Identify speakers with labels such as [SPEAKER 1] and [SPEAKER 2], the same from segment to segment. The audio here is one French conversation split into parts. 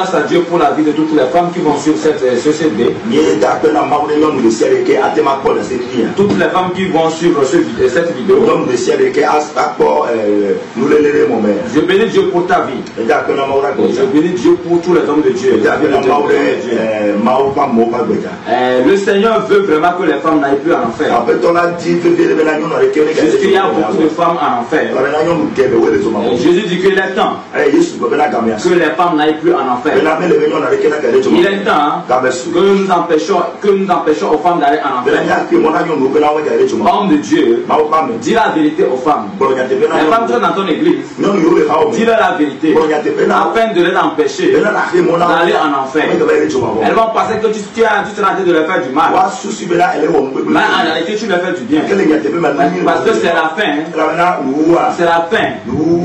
[SPEAKER 1] grâce à Dieu pour la vie de toutes les femmes qui vont suivre cette CCB. Toutes les femmes qui vont suivre cette vidéo. Je bénis Dieu pour ta vie. Je bénis Dieu pour tous les hommes de Dieu. Le Seigneur veut vraiment que les femmes n'aillent plus en enfer. Jésus dit qu'il y a beaucoup de femmes en enfer. Jésus dit qu'il est temps que les femmes n'aillent plus en enfer. Il est temps que nous empêchons aux femmes d'aller en enfer. Homme de Dieu, dis la vérité aux femmes. Les femmes qui sont dans ton église, dis-leur la vérité afin de les empêcher d'aller en enfer. Elles vont penser que tu es en train de leur faire du mal. Mais en réalité, tu leur fais du bien. Parce que c'est la fin. C'est la fin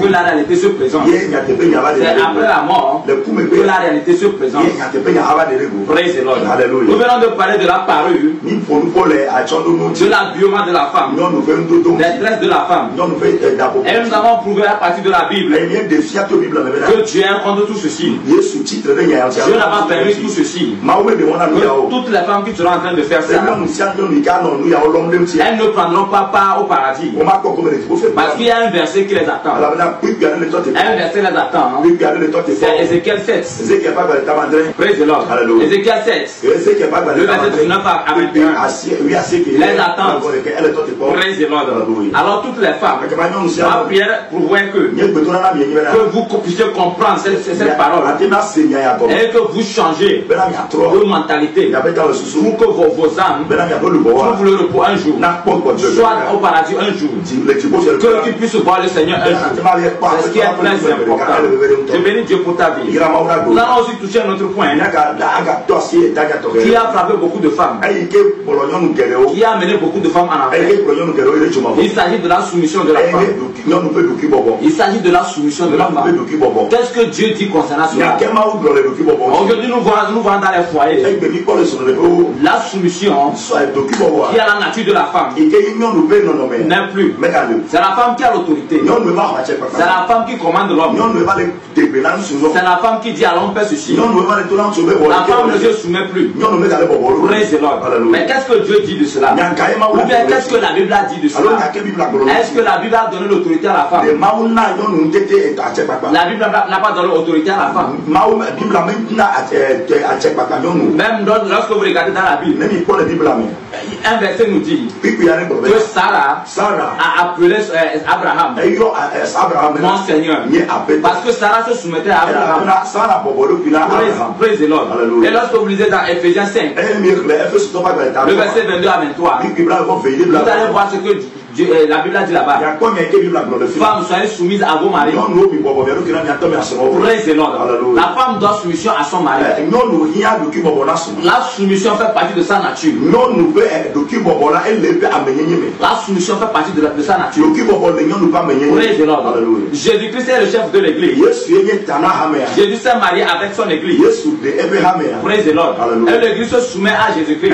[SPEAKER 1] que la réalité se présente. C'est après la mort que la réalité se présente. Praise the Lord. Nous venons de parler de la parure, de l'habillement de la femme, des tresses de la femme. Et nous avons prouvé à partir de la Bible que Dieu est contre tout ceci. Dieu n'a pas permis tout ceci. Que toutes les femmes qui seront en train de faire ça, elles ne prendront pas part au paradis. Parce qu'il y a un verset qui les attend. Un verset les attend. C'est Ézéchiel 7. Praise the Lord. Ézéchiel 7. Le verset 19 à 21. Les attend. Praise the Lord. Alors toutes les femmes, ma prière prouverait que vous puissiez comprendre cette parole et que vous changez de mentalité pour que vos âmes trouvent le repos un jour, soit au paradis un jour, que tu puisses voir le Seigneur un jour. C'est ce qui est très important. Je bénis Dieu pour ta vie. Nous allons aussi toucher un autre point qui a frappé beaucoup de femmes, qui a amené beaucoup de femmes en enfer. Il s'agit de la soumission de la femme. Il s'agit de la soumission de la femme. Qu'est-ce que Dieu dit concernant cela? Aujourd'hui, nous voyons dans les foyers la soumission qui a la nature de la femme n'est plus. C'est la femme qui a l'autorité. C'est la femme qui commande l'homme. C'est la femme qui dit à l'homme fais ceci. La femme ne se soumet plus. Praise the Lord. Mais qu'est-ce que Dieu dit de cela? Ou bien qu'est-ce que la Bible a dit de cela? Est-ce que la Bible a donné l'autorité à la femme? La Bible n'a pas donné l'autorité à la femme. Même lorsque vous regardez dans la Bible, un verset nous dit que Sarah a appelé Abraham mon Seigneur, parce que Sarah se soumettait à Abraham. Praise the Lord. Et lorsque vous lisez dans Ephésiens 5, le verset 22 à 23, vous allez voir ce que la Bible a dit là-bas. Femmes, soyez soumises à vos maris. Praise the Lord. La femme doit soumission à son mari. La soumission fait partie de sa nature. La soumission fait partie de sa nature. Praise the Lord. Jésus-Christ est le chef de l'église. Jésus s'est marié avec son église. Praise the Lord. Et l'église se soumet à Jésus-Christ.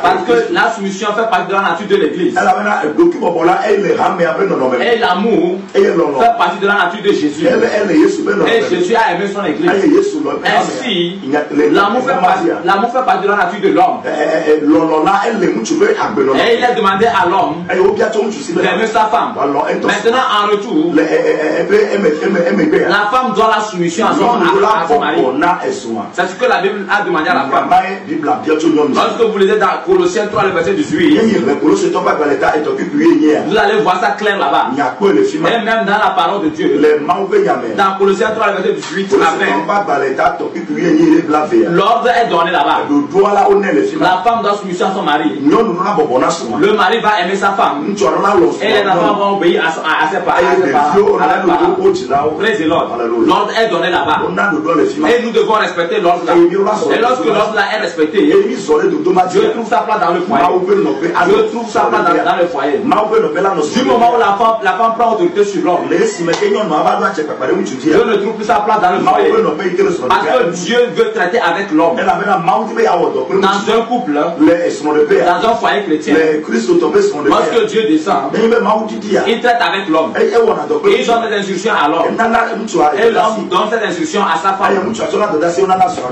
[SPEAKER 1] Parce que la soumission fait partie de la nature de l'église. Et l'amour fait partie de la nature de Jésus. Et Jésus a aimé son église. Ainsi, l'amour fait partie de la nature de l'homme. Et il a demandé à l'homme d'aimer sa femme. Maintenant, en retour, la femme doit la soumission à son mari. C'est ce que la Bible a demandé à la femme. Lorsque vous lisez dans Colossiens 3, le verset 18, vous allez voir ça clair là-bas. Et même dans la parole de Dieu, dans Colossiens 3, le verset 18 à 20, l'ordre est donné là-bas. La femme doit soumission à son mari. Le mari va aimer sa femme. Et les enfants vont obéir à ses parents. Praise the Lord. L'ordre est donné là-bas. Et nous devons respecter l'ordre là. Et lorsque l'ordre là est respecté, Dieu trouve sa place dans le foyer. Dieu trouve sa place dans dans le foyer. Du moment où la femme prend autorité sur l'homme, Dieu ne trouve plus sa place dans le foyer. Parce que Dieu veut traiter avec l'homme. Dans un couple, dans un foyer chrétien, lorsque Dieu descend, il traite avec l'homme. Il donne des instructions à l'homme. Et l'homme donne cette instruction à sa femme.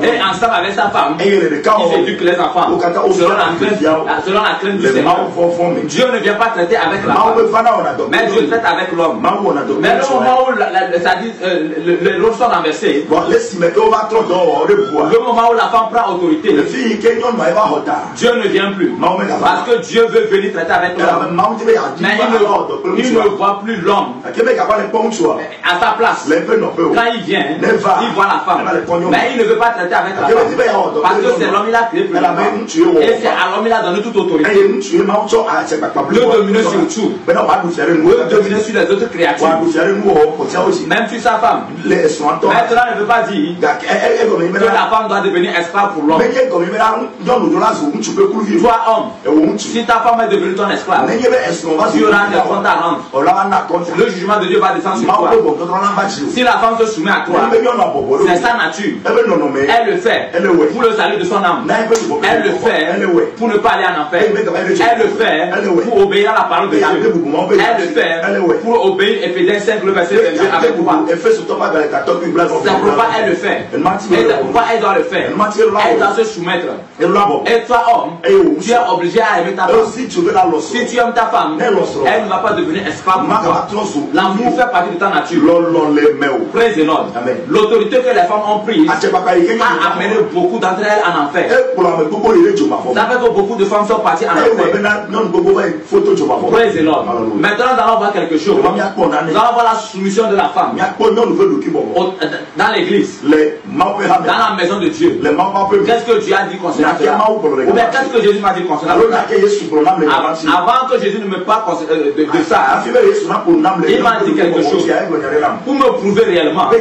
[SPEAKER 1] Et ensemble avec sa femme, ils éduquent les enfants selon la crainte du Seigneur. Dieu ne vient pas traiter avec la femme, mais Dieu traite avec l'homme. Mais le moment où les rôles sont renversés, le moment où la femme prend autorité, Dieu ne vient plus. Parce que Dieu veut venir traiter avec l'homme. Mais il ne voit plus l'homme à sa place. Quand il vient, il voit la femme. Mais il ne veut pas traiter avec la femme. Parce que c'est l'homme, il a créé plus la femme. Et c'est à l'homme, il a donné toute autorité. De dominer sur tout. De dominer sur les autres créatures. Même sur sa femme. Maintenant, ne veut pas dire que la femme doit devenir esclave pour l'homme. Toi, homme, si ta femme est devenue ton esclave, tu auras des comptes à rendre. Le jugement de Dieu va descendre sur toi. Si la femme se soumet à toi, c'est sa nature. Elle le fait pour le salut de son âme. Elle le fait pour ne pas aller en enfer. Elle le fait pour obéir à la parole de Dieu. Elle le fait pour obéir Éphésiens 5, le verset 22 avec toi. C'est pourquoi elle le fait. Et c'est pourquoi elle doit le faire. Elle doit se soumettre. Et toi, homme, tu es obligé à aimer ta femme. Si tu aimes ta femme, elle ne va pas devenir esclave pour toi. L'amour fait partie de ta nature. Praise the Lord. L'autorité que les femmes ont prise a amené beaucoup d'entre elles en enfer. Ça fait que beaucoup de femmes sont parties en enfer. Praise the Lord. Maintenant, nous allons voir quelque chose. Nous allons voir la soumission de la femme. Dans l'église, dans la maison de Dieu. Qu'est-ce que Dieu a dit concernant cela? Ou bien qu'est-ce que Jésus m'a dit concernant cela? Avant que Jésus ne me parle de ça, il m'a dit quelque chose pour me prouver réellement que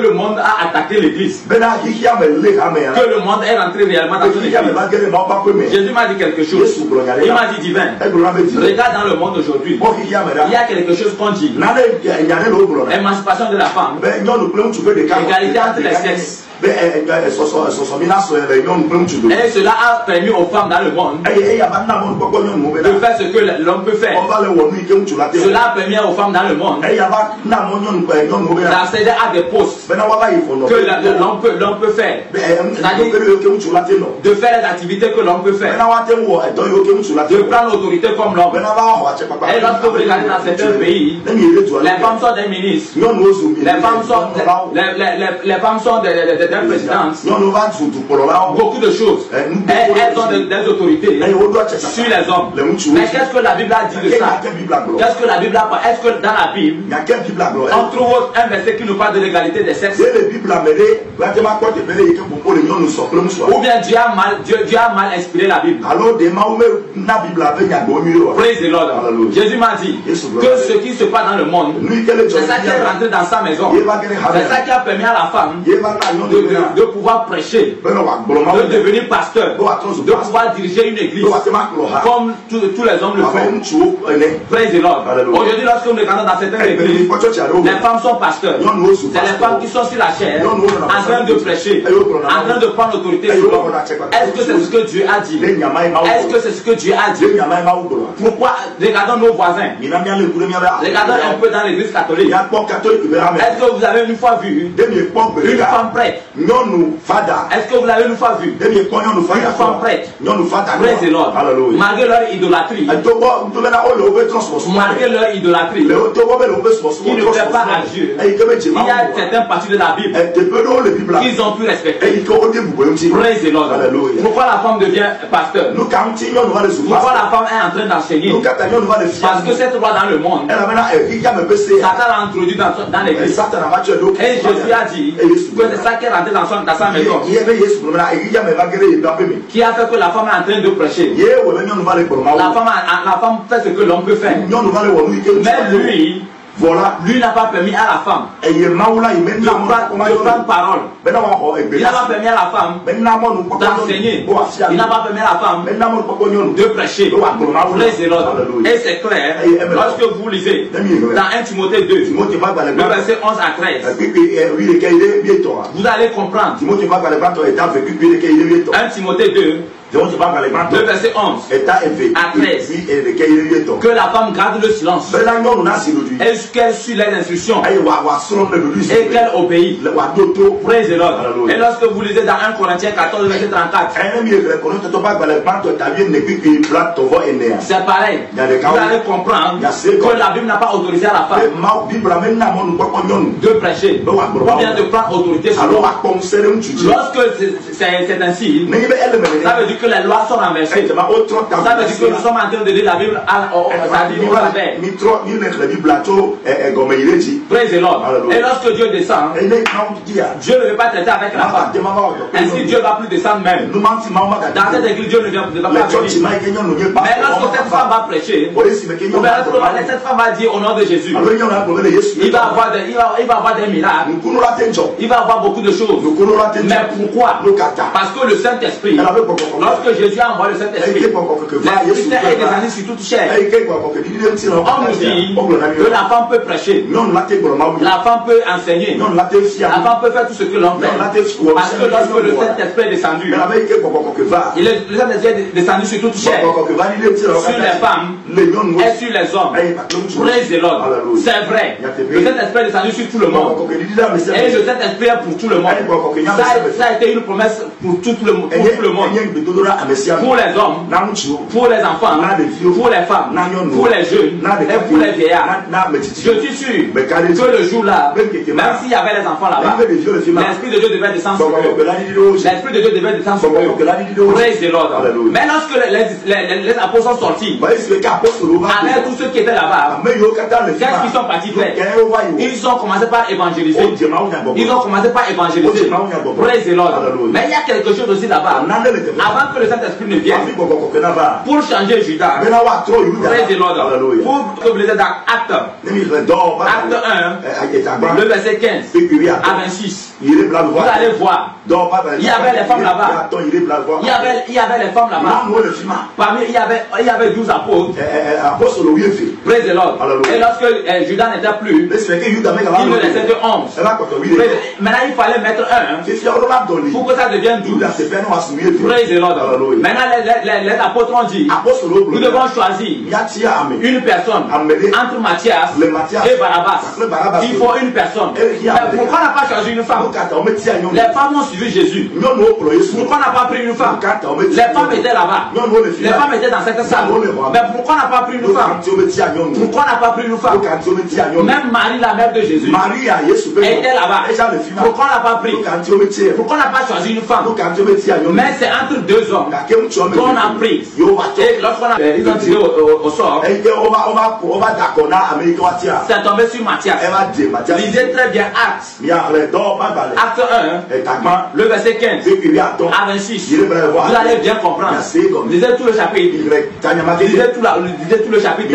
[SPEAKER 1] le monde a attaqué l'église, que le monde est rentré réellement dans son église. Jésus m'a dit quelque chose. Il m'a dit divin. Regarde dans le monde aujourd'hui, il y a quelque chose qu'on dit émancipation de la femme, égalité entre les sexes. Et cela a permis aux femmes dans le monde de faire ce que l'homme peut faire. Cela a permis aux femmes dans le monde d'accéder à des postes que l'homme peut faire. De faire les activités que l'homme peut faire. De prendre l'autorité comme l'homme. Et lorsque vous regardez dans certains pays, les femmes sont des ministres, les femmes sont des présidentes, beaucoup de choses. Elles ont des autorités sur les hommes. Mais qu'est-ce que la Bible a dit de ça? Qu'est-ce que la Bible a dit? Est-ce que dans la Bible, on trouve un verset qui nous parle de l'égalité des sexes? Ou bien Dieu a mal inspiré la Bible? Praise the Lord. Jésus m'a dit que ce qui se passe dans le monde, c'est ça qui est rentré dans sa maison. C'est ça qui a permis à la femme de pouvoir prêcher, de devenir pasteur, de pouvoir diriger une église comme tous les hommes le font. Praise the Lord. Aujourd'hui, lorsque nous regardons dans certaines églises, les femmes sont pasteurs. C'est les femmes qui sont sur la chair en train de prêcher, en train de prendre l'autorité sur l'homme. Est-ce que c'est ce que Dieu a dit? Est-ce que c'est ce que Dieu a dit? Pourquoi? Regardons nos voisins. Regardons un peu dans l'église catholique. Est-ce que vous avez une fois vu une femme prêtre? Est-ce que vous l'avez une fois vu? Une femme prêtre. Praise the Lord. Malgré leur idolâtrie, malgré leur idolâtrie, qui ne fait pas à Dieu, il y a certaines parties de la Bible qu'ils ont pu respecter. Praise the Lord. Pourquoi la femme devient pasteur? Pourquoi la femme est en train d'enseigner? Parce que cette loi dans le monde, Satan l'a introduit dans l'église. Et Jésus a dit que c'est ça qui est rentré dans sa maison, qui a fait que la femme est en train de prêcher. La femme fait ce que l'homme peut faire. Mais lui Voilà. Lui n'a pas permis à la femme de prendre parole. Il n'a pas permis à la femme d'enseigner. Il n'a pas permis à la femme de prêcher. Et c'est clair, lorsque vous lisez dans 1 Timothée 2, le verset 11 à 13, vous allez comprendre. 1 Timothée 2, le verset 11 à 13, que la femme garde le silence et qu'elle suit les instructions et qu'elle obéit. Praise the Lord. Et lorsque vous lisez dans 1 Corinthiens 14 verset 34, c'est pareil. Vous allez comprendre que la Bible n'a pas autorisé à la femme de prêcher ou bien de prendre autorité sur l'homme. Lorsque c'est ainsi, ça veut dire que les lois sont renversées. Ça veut dire que nous sommes en train de lire la Bible à l'envers. Praise the Lord. Et lorsque Dieu descend, Dieu ne veut pas traiter avec la femme. Ainsi Dieu ne va plus descendre même. Dans cette église, Dieu ne va pas venir. Mais lorsque cette femme va prêcher, cette femme va dire au nom de Jésus, il va avoir des miracles, il va avoir beaucoup de choses. Mais pourquoi? Parce que le Saint-Esprit, lorsque Jésus a envoyé le Saint-Esprit, l'Esprit est descendu sur toute chair. On nous dit que la femme peut prêcher, la femme peut enseigner, la femme peut faire tout ce que l'homme fait. Parce que lorsque le Saint-Esprit est descendu, le Saint-Esprit est descendu sur toute chair, sur les femmes et sur les hommes. Praise the Lord. C'est vrai. Le Saint-Esprit est descendu sur tout le monde. Et le Saint-Esprit est pour tout le monde. Ça a été une promesse pour tout le monde. Pour les hommes, pour les enfants, pour les femmes, pour les jeunes et pour les vieillards. Je suis sûr que le jour-là, même s'il y avait les enfants là-bas, l'Esprit de Dieu devait descendre sur eux. L'Esprit de Dieu devait descendre sur eux. Praise the Lord. Mais lorsque les apôtres sont sortis, avec tous ceux qui étaient là-bas, qu'est-ce qu'ils sont partis faire? Ils ont commencé par évangéliser. Ils ont commencé par évangéliser. Praise the Lord. Mais il y a quelque chose aussi là-bas. Avant que le Saint-Esprit ne vienne, pour changer Judas, praise the Lord. Pour que vous lisez dans Acte 1, le verset 15 à 26, vous allez voir, il y avait les femmes là-bas. Il y avait les femmes là-bas. Parmi il y avait 12 apôtres. Praise the Lord. Et lorsque Judas n'était plus, il ne restait que 11. Maintenant il fallait mettre un pour que ça devienne 12. Praise the Lord. Maintenant les apôtres ont dit, nous devons choisir une personne entre Matthias et Barabbas. Il faut une personne. Mais pourquoi on n'a pas choisi une femme? Les femmes ont suivi Jésus. Pourquoi on n'a pas pris une femme? Les femmes étaient là-bas. Les femmes étaient dans cette salle. Mais pourquoi on n'a pas pris une femme? Pourquoi on n'a pas pris une femme? Même Marie, la mère de Jésus, était là-bas. Pourquoi on n'a pas pris? Pourquoi on n'a pas choisi une femme? Mais c'est entre deux hommes qu'on a pris. Et lorsqu'on a ils ont tiré au sort, c'est tombé sur Matthias. Lisez très bien Acte 1, le verset 15 à 26. Vous allez bien comprendre. Lisez tout le chapitre. Lisez tout le chapitre et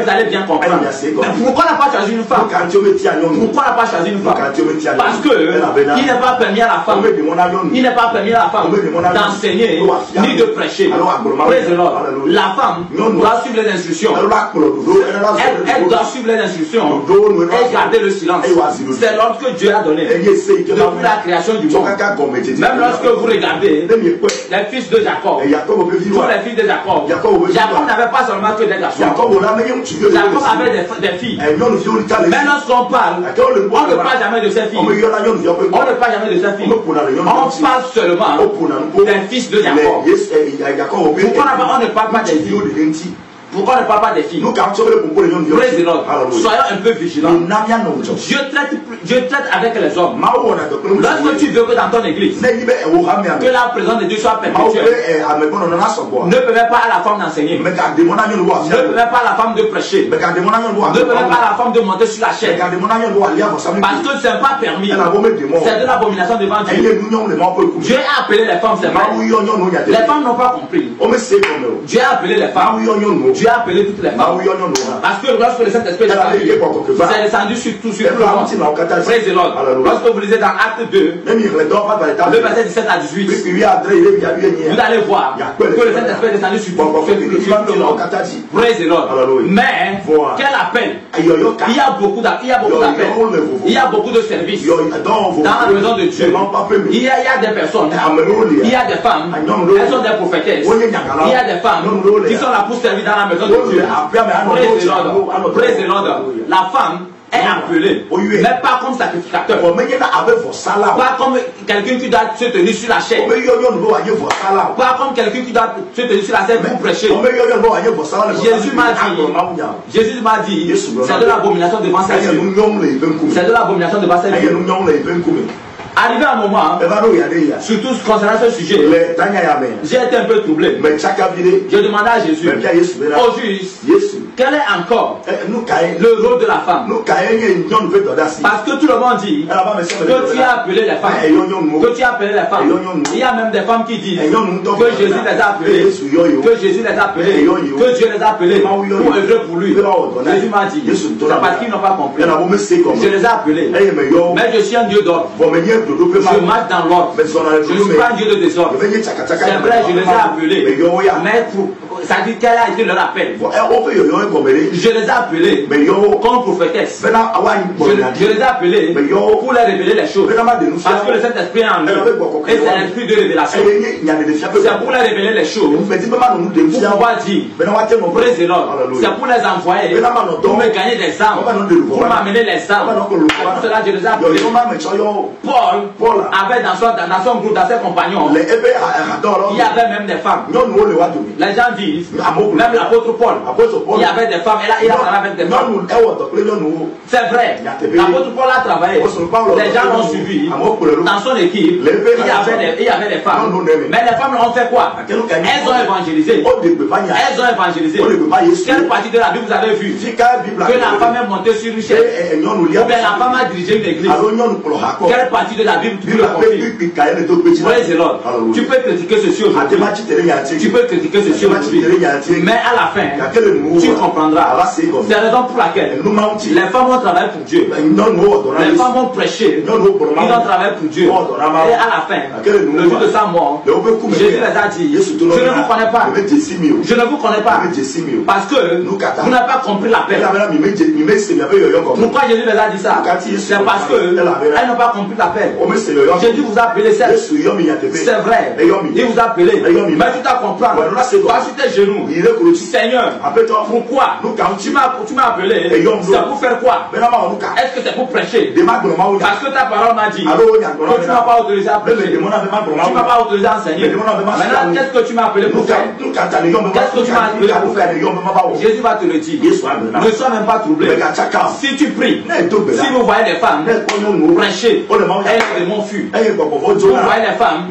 [SPEAKER 1] vous allez bien comprendre. Mais pourquoi on n'a pas choisi une femme? Pourquoi on n'a pas choisi une femme? Parce que il n'est pas permis à la femme. Il n'est pas permis à la femme d'enseigner ni de prêcher. Praise the Lord. La femme doit suivre les instructions. Elle doit suivre les instructions et garder le silence. C'est l'ordre que Dieu a donné depuis la création du monde. Même lorsque vous regardez les fils de Jacob, tous les fils de Jacob, Jacob n'avait pas seulement que des garçons. Jacob avait des filles. Mais lorsqu'on parle, on ne parle jamais de ses filles. On ne parle jamais de ses filles. On parle seulement des fils de Jacob. Pourquoi on ne parle pas des filles? Pourquoi on ne parle pas des filles? Praise the Lord. Soyons un peu vigilants. Dieu traite avec les hommes. Lorsque tu veux que dans ton église, que la présence de Dieu soit perpétuelle, ne permets pas à la femme d'enseigner. Ne permets pas à la femme de prêcher. Ne permets pas à la femme de monter sur la chaise. Parce que ce n'est pas permis. C'est de l'abomination devant Dieu. Dieu a appelé les femmes, c'est vrai. Les femmes n'ont pas compris. Dieu a appelé les femmes. Dieu a appelé toutes les femmes. Parce que lorsque le Saint-Esprit est descendu sur tout le monde. Praise the Lord. Lorsque vous lisez dans Acte 2, le verset 17 à 18, vous allez voir que le Saint-Esprit est descendu sur tout le monde. Praise the Lord. Mais, quel appel? Il y a beaucoup d'appels. Il y a beaucoup de services dans la maison de Dieu. Il y a des personnes, il y a des femmes, elles sont des prophétesses. Il y a des femmes qui sont là pour servir dans la maison de Dieu. Praise the Lord. La femme est appelée, mais pas comme sacrificateur, pas comme quelqu'un qui doit se tenir sur la chaise, pas comme quelqu'un qui doit se tenir sur la chaise pour prêcher. Jésus m'a dit, c'est de l'abomination devant ses yeux. C'est de l'abomination devant ses yeux. Arrivé un moment, surtout concernant ce sujet, j'ai été un peu troublé. Je demandais à Jésus, au juste, quel est encore le rôle de la femme? Parce que tout le monde dit que tu as appelé les femmes. Que tu as appelé les femmes. Il y a même des femmes qui disent que Jésus les a appelées. Que Jésus les a appelées. Que Dieu les a appelées pour œuvrer pour lui. Jésus m'a dit, c'est parce qu'ils n'ont pas compris. Je les ai appelés. Mais je suis un Dieu d'ordre. Je marche dans l'ordre. Je ne suis pas un Dieu de désordre. C'est vrai, je les ai appelés. Mais ça dit quel a été leur appel. Je les ai appelés comme prophétesse. Je les ai appelés pour leur révéler les choses. Parce que le Saint-Esprit est en eux. Et c'est l'esprit de révélation. C'est pour leur révéler les choses. Pour pouvoir dire, praise the Lord. C'est pour les envoyer, pour me gagner des âmes, pour m'amener les âmes. Pour cela, je les ai appelés. Paul avait dans son groupe, dans ses compagnons, il y avait même des femmes. Les gens disent, même l'apôtre Paul, il y avait des femmes, et là il a travaillé avec des femmes. C'est vrai, l'apôtre Paul a travaillé, les gens l'ont suivi, dans son équipe, il y avait des femmes. Mais les femmes ont fait quoi? Elles ont évangélisé. Elles ont évangélisé. Quelle partie de la Bible vous avez vu que la femme est montée sur une chaise, ou bien la femme a dirigé une église? Quelle partie de la Bible tu peux le confirmer? Praise the Lord. Tu peux critiquer ceci aujourd'hui. Tu peux critiquer ceci aujourd'hui. Mais à la fin, tu comprendras. C'est la raison pour laquelle les femmes ont travaillé pour Dieu. Les femmes ont prêché. Ils ont travaillé pour Dieu. Et à la fin, le jour de sa mort, Jésus les a dit, je ne vous connais pas. Je ne vous connais pas. Parce que vous n'avez pas compris l'appel. Pourquoi Jésus les a dit ça? C'est parce qu'elles n'ont pas compris l'appel. Jésus vous a appelé, c'est vrai. Il vous a appelé. Mais tu dois comprendre. Toi sur tes genoux, Seigneur, pourquoi tu m'as appelé? C'est pour faire quoi? Est-ce que c'est pour prêcher? Parce que ta parole m'a dit que tu ne m'as pas autorisé à prêcher. Tu ne m'as pas autorisé à enseigner. Maintenant, qu'est-ce que tu m'as appelé pour faire? Qu'est-ce que tu m'as appelé pour faire? Jésus va te le dire. Ne sois même pas troublé. Si tu pries, si vous voyez des femmes prêcher, elles de mon fût. Vous voyez les femmes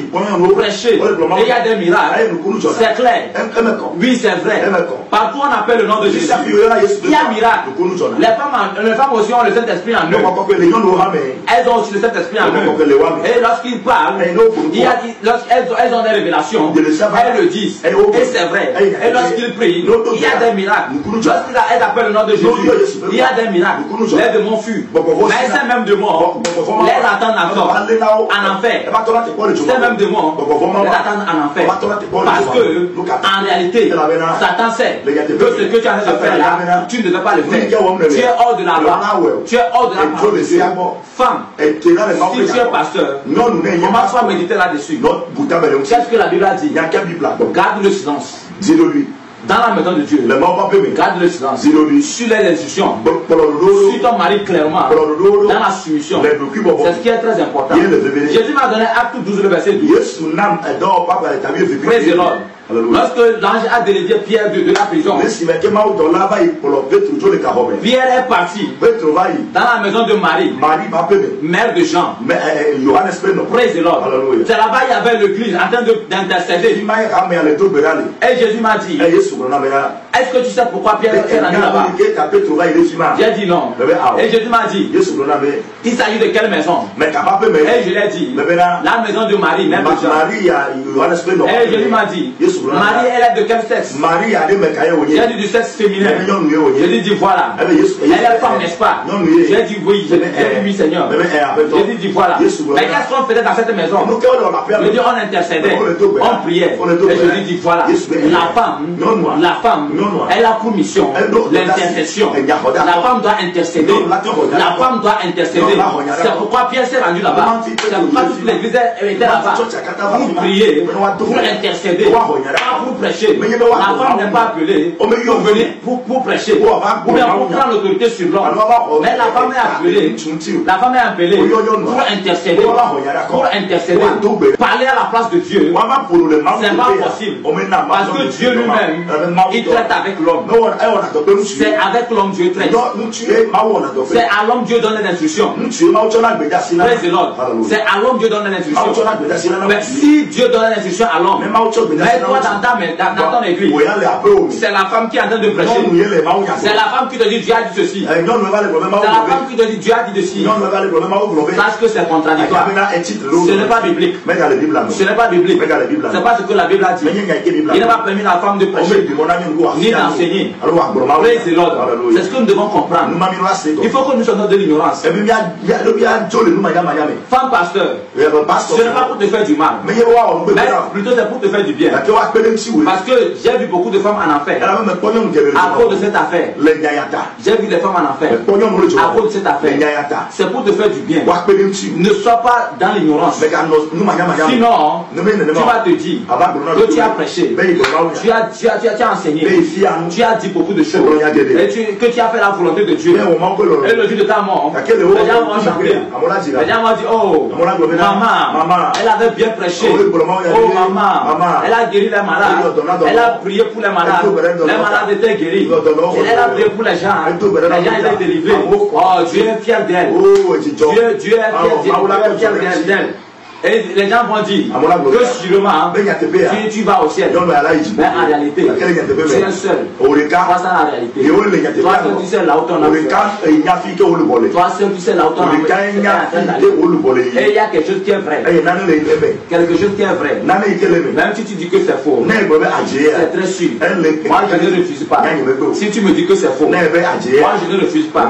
[SPEAKER 1] prêcher, et il y a des miracles. C'est clair. Oui, c'est vrai. Partout on appelle le nom de Jésus. Il y a un miracle. Les femmes aussi ont le Saint-Esprit en eux. Elles ont aussi le Saint-Esprit en eux. Et lorsqu'ils parlent, elles ont des révélations. Elles le disent. Et c'est vrai. Et lorsqu'ils prient, il y a des miracles. Lorsqu'elles appellent le nom de Jésus, il y a des miracles. Les démons fuient. Mais ces mêmes démons, les attendent encore en enfer. Ces mêmes démons, les attendent en enfer. Parce que, en réalité, Satan sait que ce que tu as fait faire là, tu ne devais pas le faire. Tu es hors de la loi. Tu es hors de la parole de Dieu. Femme, si tu es pasteur, comment tu vas méditer là-dessus? Qu'est-ce que la Bible a dit? Garde le silence. Dis-le-lui. Dans la maison de Dieu, garde le silence. Sur les instructions. Sur ton mari clairement. Dans la soumission. C'est ce qui est très important. Jésus m'a donné Acte 12, le verset 12. Praise the Lord. Lorsque l'ange a délégué Pierre de la prison, Pierre est parti dans la maison de Marie, mère de Jean. Praise the Lord. C'est là-bas il y avait l'église en train d'intercéder. Et Jésus m'a dit, Est-ce que tu sais pourquoi Pierre est rendu là-bas? J'ai dit non. Et Jésus m'a dit, il s'agit de quelle maison? Et je l'ai dit, la maison de Marie, même de Jean. Et je lui m'a dit, Marie, elle est de quel sexe? J'ai dit du sexe féminin. Je lui ai dit voilà. Elle est femme, n'est-ce pas? J'ai dit oui, j'ai dit oui, Seigneur. J'ai dit voilà. Mais qu'est-ce qu'on faisait dans cette maison? Je dis on intercédait, on priait. Et je lui dis voilà, la femme, elle a pour mission l'intercession. La femme doit intercéder. La femme doit intercéder. C'est pourquoi Pierre s'est rendu là-bas. C'est pourquoi toute l'église était là-bas. Pour prier, pour intercéder, pas pour prêcher. La femme n'est pas appelée pour venir pour prêcher, ou bien pour prendre l'autorité sur l'homme. Mais la femme est appelée, pour intercéder, parler à la place de Dieu. C'est pas possible. Parce que Dieu lui-même, il traite avec l'homme. C'est avec l'homme Dieu traite. C'est à l'homme Dieu donne les instructions. C'est à l'homme Dieu donne les instructions. Mais si Dieu donne les instructions à l'homme, mais toi dans ton église, c'est la femme qui est en train de prêcher. C'est la femme qui te dit Dieu a dit ceci. C'est la femme qui te dit Dieu a dit ceci. Parce que c'est contradictoire. Ce n'est pas biblique. Ce n'est pas biblique. C'est pas ce que la Bible a dit. Il n'a pas permis à la femme de prêcher ni d'enseigner. C'est ce que nous devons comprendre. Il faut que nous soyons de l'ignorance. Femme pasteur, ce n'est pas pour te faire du mal, mais plutôt c'est pour te faire du bien. Parce que j'ai vu beaucoup de femmes en enfer à cause de cette affaire. J'ai vu des femmes en enfer à cause de cette affaire. C'est pour te faire du bien. Ne sois pas dans l'ignorance. Sinon, tu vas te dire que tu as prêché, tu as enseigné, tu as dit beaucoup de choses, et que tu as fait la volonté de Dieu. Et le jour de ta mort, les gens vont chanter. Les gens vont dire, oh, maman, elle avait bien prêché. Oh, maman, elle a guéri les malades. Elle a prié pour les malades. Les malades étaient guéris. Elle a prié pour les gens. Les gens étaient délivrés. Oh, Dieu est fier d'elle. Dieu est fier d'elle. Et les gens vont dire que sûrement tu vas au ciel. Mais en réalité, tu es seul. Toi, c'est la réalité. Toi, seul, tu sais là où ton âme est. Toi, seul, tu sais là où ton âme est. Et il y a quelque chose qui est vrai. Quelque chose qui est vrai. Même si tu dis que c'est faux, c'est très sûr. Moi, je ne refuse pas. Si tu me dis que c'est faux, moi, je ne refuse pas.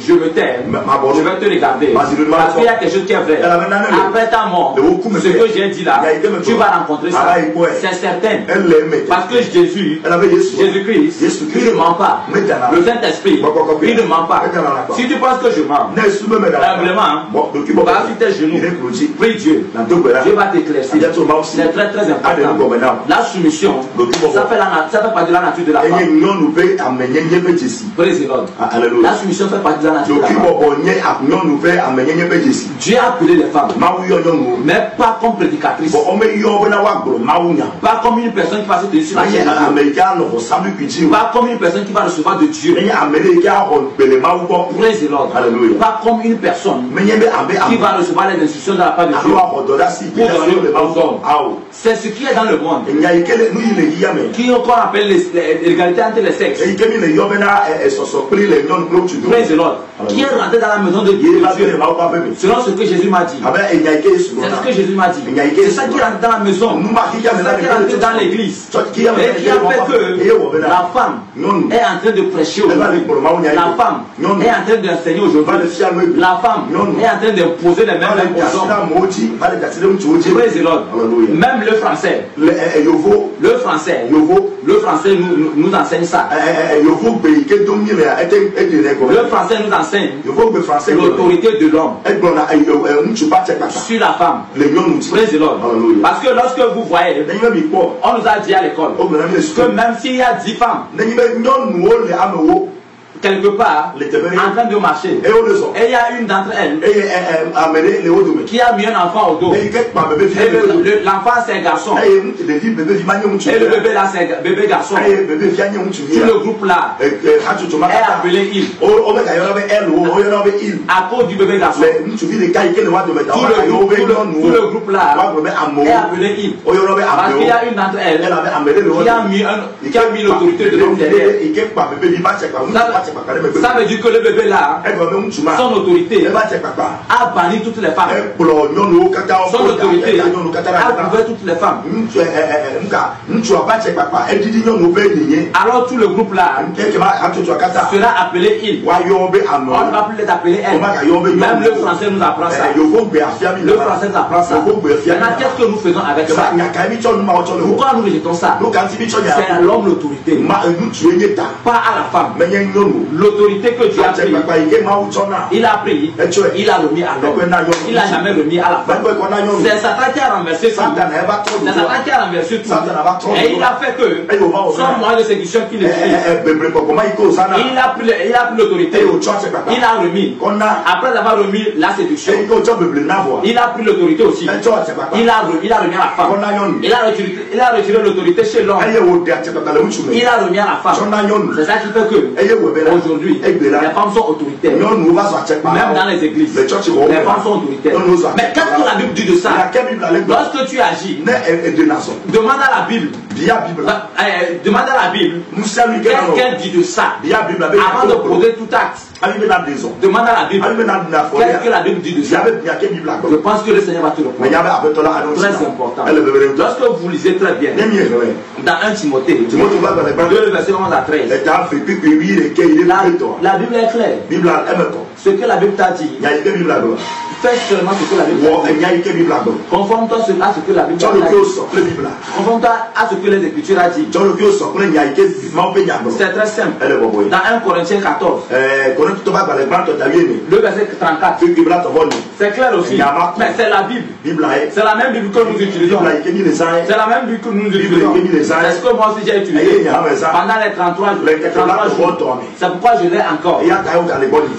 [SPEAKER 1] Je me tais. Je vais te regarder. Parce qu'il y a quelque chose qui est vrai. Après ta mort, ce que j'ai dit là, tu vas rencontrer ça. C'est certain. Parce que Jésus-Christ, il ne ment pas. Le Saint-Esprit, il ne ment pas. Si tu penses que je mens, humblement, va sur tes genoux, prie Dieu. Dieu va t'éclaircir. C'est très très important. La soumission, ça fait partie de la nature de la femme. La soumission fait partie de la nature de la femme. Dieu a appelé les femmes, mais pas comme prédicatrice, pas comme une personne qui va se tenir sur la chaîne, pas comme une personne qui va recevoir de Dieu, pas comme une personne qui va recevoir les instructions de la part de Dieu. C'est ce qui est dans le monde, qu'on appelle l'égalité entre les sexes, qui est rentré dans la maison de Dieu selon ce que Jésus m'a dit. C'est ce que Jésus m'a dit. C'est ça qui rentre dans la maison. C'est ça qui rentre dans l'église. Et qui a fait que la femme est en train de prêcher aujourd'hui. La femme est en train d'enseigner aujourd'hui. La femme est en train d'imposer les mêmes choses. Même le français. Le français nous enseigne ça. Le français nous enseigne l'autorité de l'homme sur la femme. Parce que lorsque vous voyez, on nous a dit à l'école que même s'il y a 10 femmes, quelque part en train de marcher. Et il y a une d'entre elles qui a mis un enfant au dos. Et l'enfant c'est un garçon. Et le bébé là c'est un bébé garçon. Tout le groupe là est appelé il. À cause du bébé garçon. Tout le groupe là est appelé il. Parce qu'il y a une d'entre elles qui a mis l'autorité de l'homme derrière. Ça veut dire que le bébé là, son autorité a banni toutes les femmes. Son autorité a couvert toutes les femmes. Alors tout le groupe là sera appelé il. On ne va plus les appeler elle. Même le français nous apprend ça. Le français nous apprend ça. Maintenant, qu'est-ce que nous faisons avec ça? Pourquoi nous rejetons ça? C'est à l'homme l'autorité, pas à la femme. L'autorité que Dieu a pris, il a pris, il a remis à l'homme. Il n'a jamais remis à la femme. C'est Satan qui a renversé tout. C'est Satan qui a renversé tout. Et il a fait que son moyen de séduction qu'il utilise, il a pris l'autorité, il a remis. Après avoir remis la séduction, il a pris l'autorité aussi. Il a remis à la femme. Il a retiré l'autorité chez l'homme. Il a remis à la femme. C'est ça qui fait que aujourd'hui, les femmes sont autoritaires. Même dans les églises, les femmes sont autoritaires. Mais qu'est-ce que la Bible dit de ça? Lorsque tu agis, demande à la Bible. Demande à la Bible qu'est-ce qu'elle dit de ça avant de poser tout acte. Demande à la Bible qu'est-ce que la Bible dit de ça. Je pense que le Seigneur va te répondre. Très important. Lorsque vous lisez très bien dans 1 Timothée 2 verset 11 à 13, la Bible est claire. Ce que la Bible t'a dit, fais seulement ce que la Bible t'a dit. Conforme-toi à ce que la Bible t'a dit. Conforme-toi à ce que les Écritures a dit. C'est très simple. Dans 1 Corinthiens 14, le verset 34, c'est clair aussi. Mais c'est la Bible. C'est la même Bible que nous utilisons. C'est la même Bible que nous utilisons. C'est ce que moi aussi j'ai utilisé pendant les 33 jours. C'est pourquoi je l'ai encore.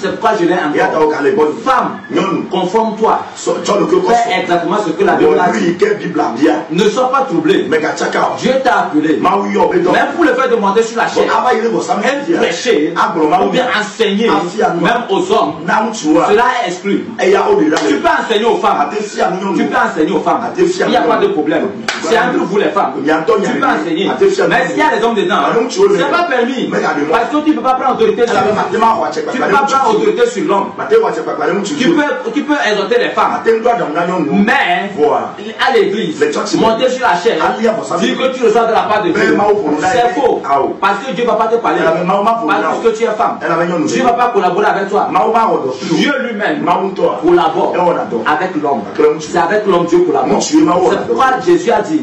[SPEAKER 1] C'est pourquoi je l'ai encore. Femme, conforme-toi. Fais exactement ce que la Bible a dit. Ne sois pas troublé. Dieu t'a appelé. Même pour le fait de monter sur la chaise, même prêcher, ou bien enseigner, même aux hommes, cela est exclu. Tu peux enseigner aux femmes. Tu peux enseigner aux femmes. Il n'y a pas de problème. C'est entre vous les femmes. Tu peux enseigner. Mais s'il y a des hommes dedans, c'est pas permis. Parce que tu ne peux pas prendre autorité sur l'homme. Tu ne peux pas prendre autorité sur l'homme. Tu peux exhorter les femmes. Mais à l'église, monter sur la chaise, dire que tu reçois de la part de Dieu, c'est faux. Parce que Dieu ne va pas te parler. Parce que tu es femme. Dieu ne va pas collaborer avec toi. Dieu lui-même collabore avec l'homme. C'est avec l'homme Dieu collabore. C'est pourquoi Jésus a dit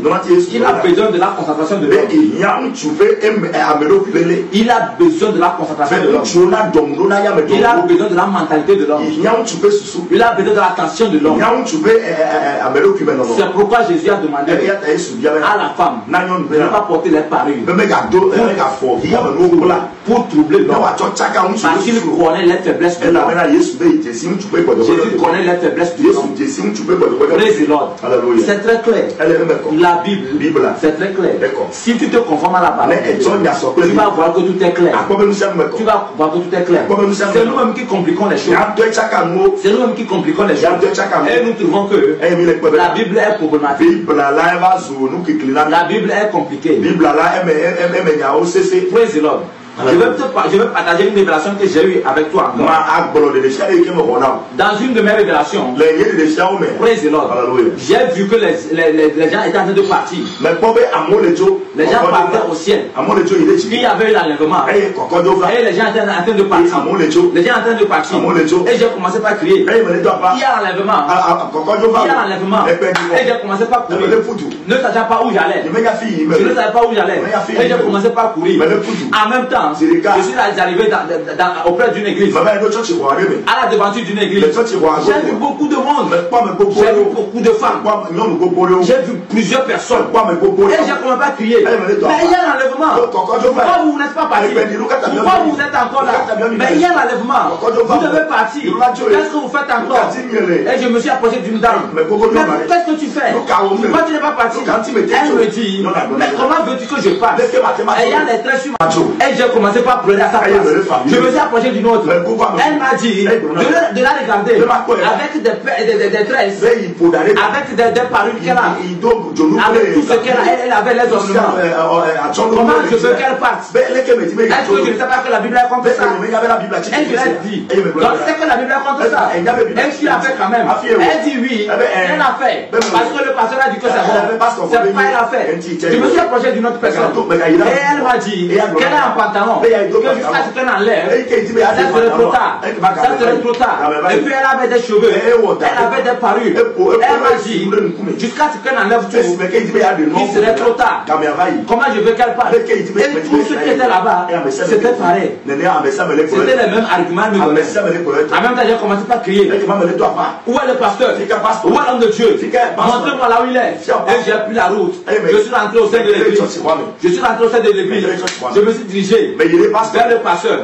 [SPEAKER 1] qu'il a besoin de la concentration de l'homme. Il a besoin de la concentration de l'homme. Il a besoin de la mentalité de l'homme. Il a besoin de l'attention de l'homme. C'est pourquoi Jésus a demandé à la femme de ne pas porter les parures pour troubler l'homme. Parce qu'il connaît les faiblesses de l'homme. Jésus connaît les faiblesses de l'homme. Praise the Lord. C'est très clair. La Bible, c'est très clair. Si tu te conformes à la parole, tu vas voir que tout est clair. Tu vas voir que tout est clair. C'est nous-mêmes qui compliquons les choses. C'est nous-mêmes qui compliquons les choses. Et nous trouvons que la Bible est problématique. La Bible est compliquée. Praise the Lord. Je vais partager une révélation que j'ai eue avec toi. Dans une de mes révélations, praise the Lord, j'ai vu que les gens étaient en train de partir. Les gens partaient au ciel. Il y avait eu l'enlèvement. Et les gens étaient en train de partir. Les gens étaient en train de partir. Et j'ai commencé par crier. Il y a l'enlèvement. Il y a l'enlèvement. Et j'ai commencé par courir. Ne sachant pas où j'allais. Je ne savais pas où j'allais. Et j'ai commencé par courir. En même temps, temps, je suis arrivé auprès d'une église, à la devanture d'une église. J'ai vu beaucoup de monde, j'ai vu beaucoup de femmes, j'ai vu plusieurs personnes, et j'ai commencé à crier. Mais il y a l'enlèvement. Pourquoi vous n'êtes pas parti? Pourquoi vous êtes encore là? Mais il y a l'enlèvement. Vous devez partir. Qu'est-ce que vous faites encore? Et je me suis approché d'une dame. Mais qu'est-ce que tu fais? Pourquoi tu n'es pas parti? Elle me dit, mais comment veux-tu que je parte? Et il y a des traits sur ma joue. Et j'ai commencé par pleurer à sa place. Je me suis approché d'une autre. Elle m'a dit de la regarder avec des tresses, avec des parures qu'elle a, avec tout ce qu'elle a. Elle avait les ossements. Comment je veux qu'elle parte? Est-ce que je ne sais pas que la Bible est contre ça? Elle lui a dit. Donc c'est que la Bible est contre ça. Elle s'y a fait quand même. Elle dit oui. Elle a fait. Parce que le pasteur a dit que c'est bon. C'est pourquoi elle a fait. Je me suis approché d'une autre personne. Et elle m'a dit qu'elle est en pantalon. Que jusqu'à ce qu'elle enlève, ça serait trop tard. Ça serait trop tard. Et puis elle avait des cheveux. Elle avait des parures. Elle m'a dit jusqu'à ce qu'elle enlève tout, il serait trop tard. Comment je veux qu'elle parle? Et tous ceux qui étaient là-bas, c'était pareil. C'était les mêmes arguments. En même temps, j'ai commencé par crier. Où est le pasteur? Où est l'homme de Dieu? Montrez-moi là où il est. Et j'ai pris la route. Je suis rentré au sein de l'église. Je suis rentré au sein de l'église. Je me suis dirigé vers le pasteur.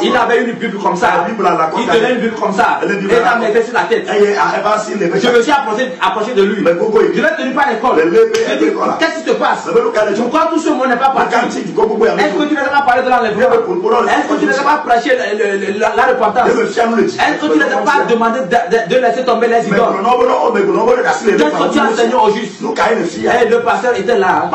[SPEAKER 1] Il avait une Bible comme ça. Il tenait une Bible comme ça. Et ça m'était sur la tête. Je me suis approché de lui. Je l'ai tenu par l'école. Qu'est-ce qui te passe? Pourquoi tout ce monde n'est pas parti? Est-ce que tu n'as pas parlé de l'enlèvement? Est-ce que tu n'as pas prêché la repentance? Est-ce que tu n'as pas demandé de laisser tomber les idoles? Qu'est-ce que tu as enseigné au juste? Et le pasteur était là.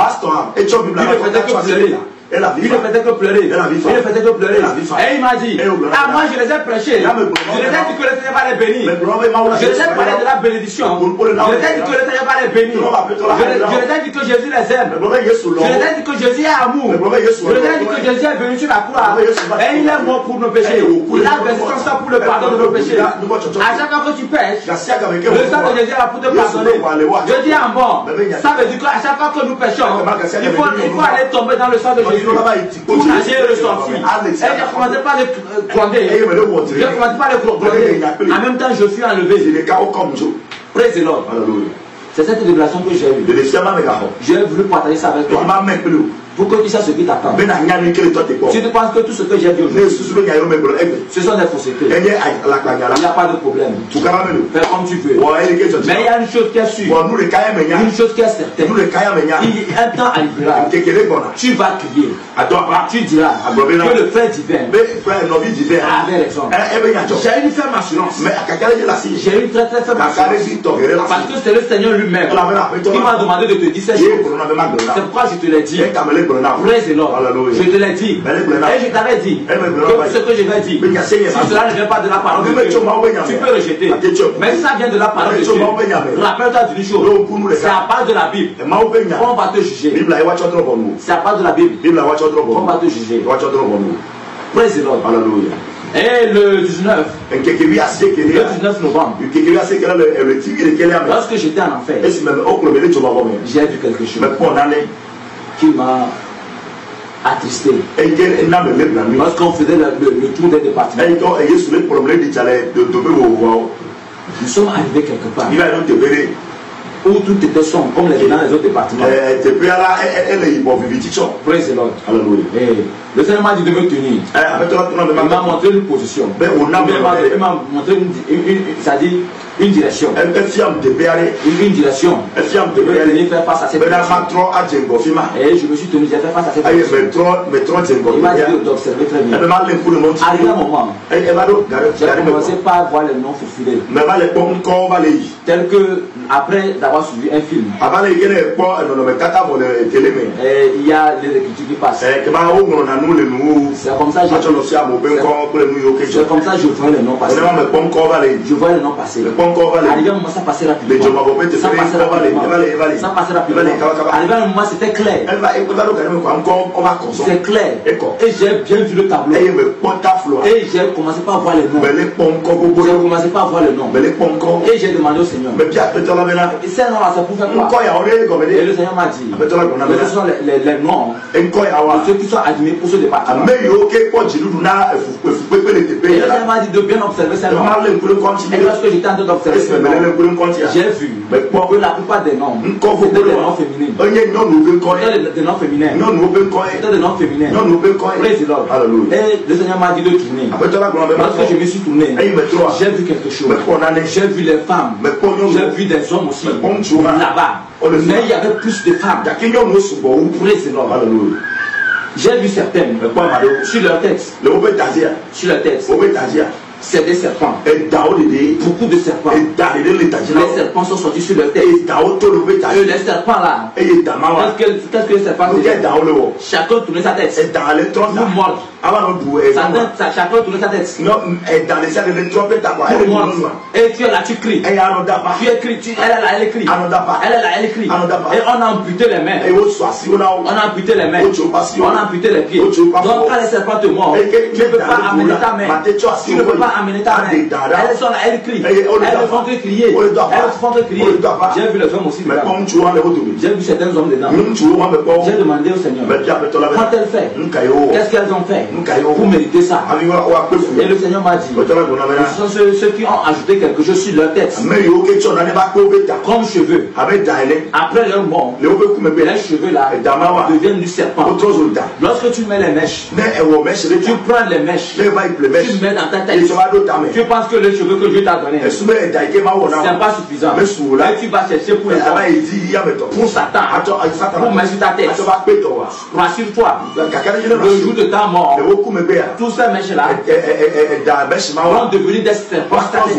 [SPEAKER 1] Il ne faisait que pleurer. Il ne faisait que pleurer. Il ne faisait que pleurer. Et il m'a dit, ah moi je les ai prêchés. Je les ai dit que le Seigneur va les bénir. Je les ai parlé de la bénédiction. Je les ai dit que le Seigneur va les bénir. Je les ai dit que Jésus les aime. Je les ai dit que Jésus est amour. Je les ai dit que Jésus est venu sur la croix. Et il est mort pour nos péchés. Il a versé son sang pour le pardon de nos péchés. À chaque fois que tu pêches, le sang de Jésus est là pour te pardonner. Je dis en bon, ça veut dire qu'à chaque fois que nous péchons, il faut aller tomber dans le sang de Jésus. J'ai ressorti. Et j'ai commencé par le gronder. J'ai commencé par le gronder. En même temps, je suis enlevé. Praise the Lord. C'est cette révélation que j'ai eue. J'ai voulu partager ça avec toi. Pour que tu saches ce qui t'attend. Si tu penses que tout ce que j'ai dit aujourd'hui, ce sont des faussetés, il n'y a pas de problème. Fais comme tu veux. Mais il y a une chose qui est sûre. Une chose qui est certaine. Il y a un temps arrivera. Tu vas crier. Tu diras que le frère divin avait raison. J'ai une ferme assurance. J'ai une très très ferme assurance. Parce que c'est le Seigneur lui-même qui m'a demandé de te dire ces choses. C'est pourquoi je te l'ai dit. Praise the Lord. Je te l'ai dit. Et je t'avais dit que ce que je vais dire, si cela ne vient pas de la parole de Dieu, tu peux rejeter. Mais si ça vient de la parole de Dieu, rappelle-toi d'une chose, c'est à part de la Bible qu'on va te juger. C'est à part de la Bible qu'on va te juger. Praise the Lord. Et le 19 novembre, lorsque j'étais en enfer, j'ai vu quelque chose qui m'a attristé. Lorsqu'on faisait le tour des départements, nous sommes arrivés quelque part où tout était sombre, comme dans les autres départements. Praise the Lord. Le Seigneur m'a dit de me tenir. Il m'a montré une position. Il m'a montré une direction. Une direction. Je vais venir faire face à cette direction. Et je me suis tenu, j'ai fait face à cette direction. Il m'a dit d'observer très bien. Arrivé un moment, j'ai commencé par voir les noms faufilés. Tel que, après d'avoir suivi un film, et il y a les écritures qui passent. C'est comme ça que je voyais les noms passer. Je voyais les noms passer. Arrivé un moment, ça passait rapidement. Ça passait rapidement. Arrivé un moment, c'était clair. C'était clair. Et j'ai bien vu le tableau. Et j'ai commencé par voir les noms. Et j'ai demandé au Seigneur, ces noms-là, c'est pour faire quoi? Et le Seigneur m'a dit, ce sont les noms de ceux qui sont admis pour ce département. Et le Seigneur m'a dit de bien observer ces noms. Et lorsque j'étais en train d'observer ces noms, j'ai vu que la plupart des noms étaient des noms féminins. C'était des noms féminins. C'était des noms féminins. Praise the Lord. Et le Seigneur m'a dit de tourner. Lorsque je me suis tourné, j'ai vu quelque chose. J'ai vu les femmes. J'ai vu des hommes aussi là-bas. Mais il y avait plus de femmes. Praise the Lord. J'ai vu certaines sur leur tête. Sur leur tête. C'est des serpents. Beaucoup de serpents. Les serpents sont sortis sur leur tête. Et les serpents là, qu'est-ce que les serpents faisaient? Chacun tournait sa tête pour mordre. Chacun tournait sa tête pour mordre. Et tu es là, tu cries. Tu écris, elle écrit. Elle écrit. Et on a amputé les mains. On a amputé les mains. On a amputé les pieds. Donc quand les serpents te mordent, tu ne peux pas amener ta main. Tu ne peux pas amener ta main. Elles sont là, elles crient. Elles ne font que crier. Elles ne font que crier. J'ai vu les hommes aussi dedans. J'ai vu certains hommes dedans. J'ai demandé au Seigneur, quand elles fait, qu'est-ce qu'elles ont fait pour mériter ça? Et le Seigneur m'a dit, ce sont ceux qui ont ajouté quelque chose sur leur tête comme cheveux. Après leur mort, les cheveux là deviennent du serpent. Lorsque tu mets les mèches, tu prends les mèches, tu mets dans ta tête. Tu penses que les cheveux que Dieu t'a donné, c'est pas suffisant. Et tu vas chercher pour les hommes, pour Satan, pour mettre sur ta tête. Rassure-toi, le jour de ta mort, tous ces mèches-là vont devenir des serpents sur ta tête.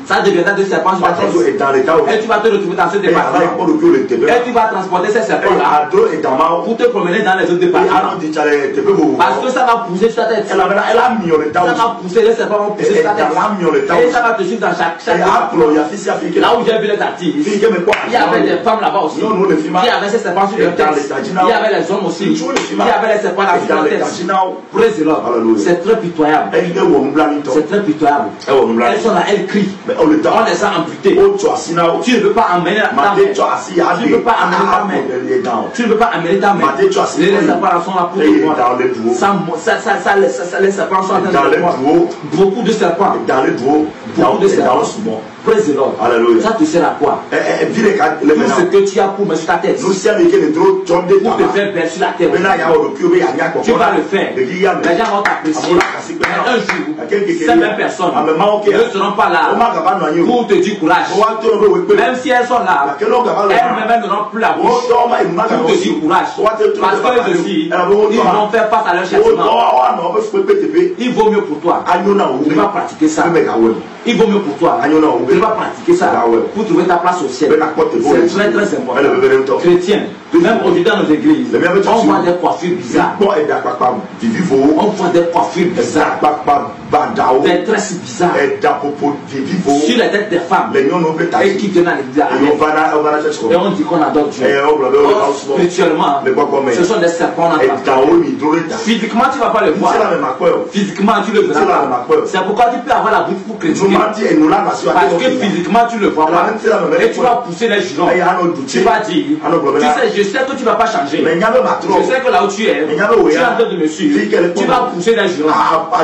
[SPEAKER 1] Ça deviendra des serpents sur ta tête. Et tu vas te retrouver dans ce département. Et tu vas transporter ces serpents-là pour te promener dans les autres départements. Parce que ça va pousser sur ta tête. Ça va pousser, les serpents vont pousser sur ta tête. Et ça va te suivre dans chaque département. Là où j'ai vu les artistes, il y avait des femmes là-bas aussi. Il y avait ces serpents sur leur tête. Il y avait les hommes aussi. Il y avait les serpents là sur leur tête. Praise the Lord. C'est très pitoyable. C'est très pitoyable. Elles sont là, elles crient. On les a amputées. Tu ne peux pas amener ta main. Tu ne peux pas amener ta main. Tu ne peux pas amener ta main. Les serpents sont là pour te voir. Les serpents sont en train de te voir. Beaucoup de serpents. Beaucoup de serpents. Praise the Lord. Ça te sert à quoi? Tout ce que tu as pour mettre sur ta tête, pour te faire belle sur la terre, tu vas le faire. Les gens vont t'apprécier. Un jour, ces mêmes personnes ne seront pas là pour te dire courage. Même si elles sont là, elles-mêmes n'auront plus la bouche pour te dire courage. Parce qu'elles aussi, ils vont faire face à leur châtiment. Il vaut mieux pour toi de ne pas pratiquer ça. Il vaut mieux pour toi de ne pas pratiquer ça pour trouver ta place au ciel. C'est très très important. Chrétien, même aujourd'hui dans nos églises, on voit des coiffures bizarres. On voit des coiffures bizarres. Des tresses bizarres sur les têtes des femmes et qui viennent à l'église. Et on dit qu'on adore Dieu. Spirituellement, ce sont des serpents. Physiquement, tu ne vas pas le voir. Physiquement, tu le verras pas. C'est pourquoi tu peux avoir la bouche pour critiquer. Parce que physiquement, tu le vois pas. Et tu vas pousser les jurons. Tu vas dire, tu sais, je sais que tu ne vas pas changer. Je sais que là où tu es en train de me suivre. Tu vas pousser les jurons.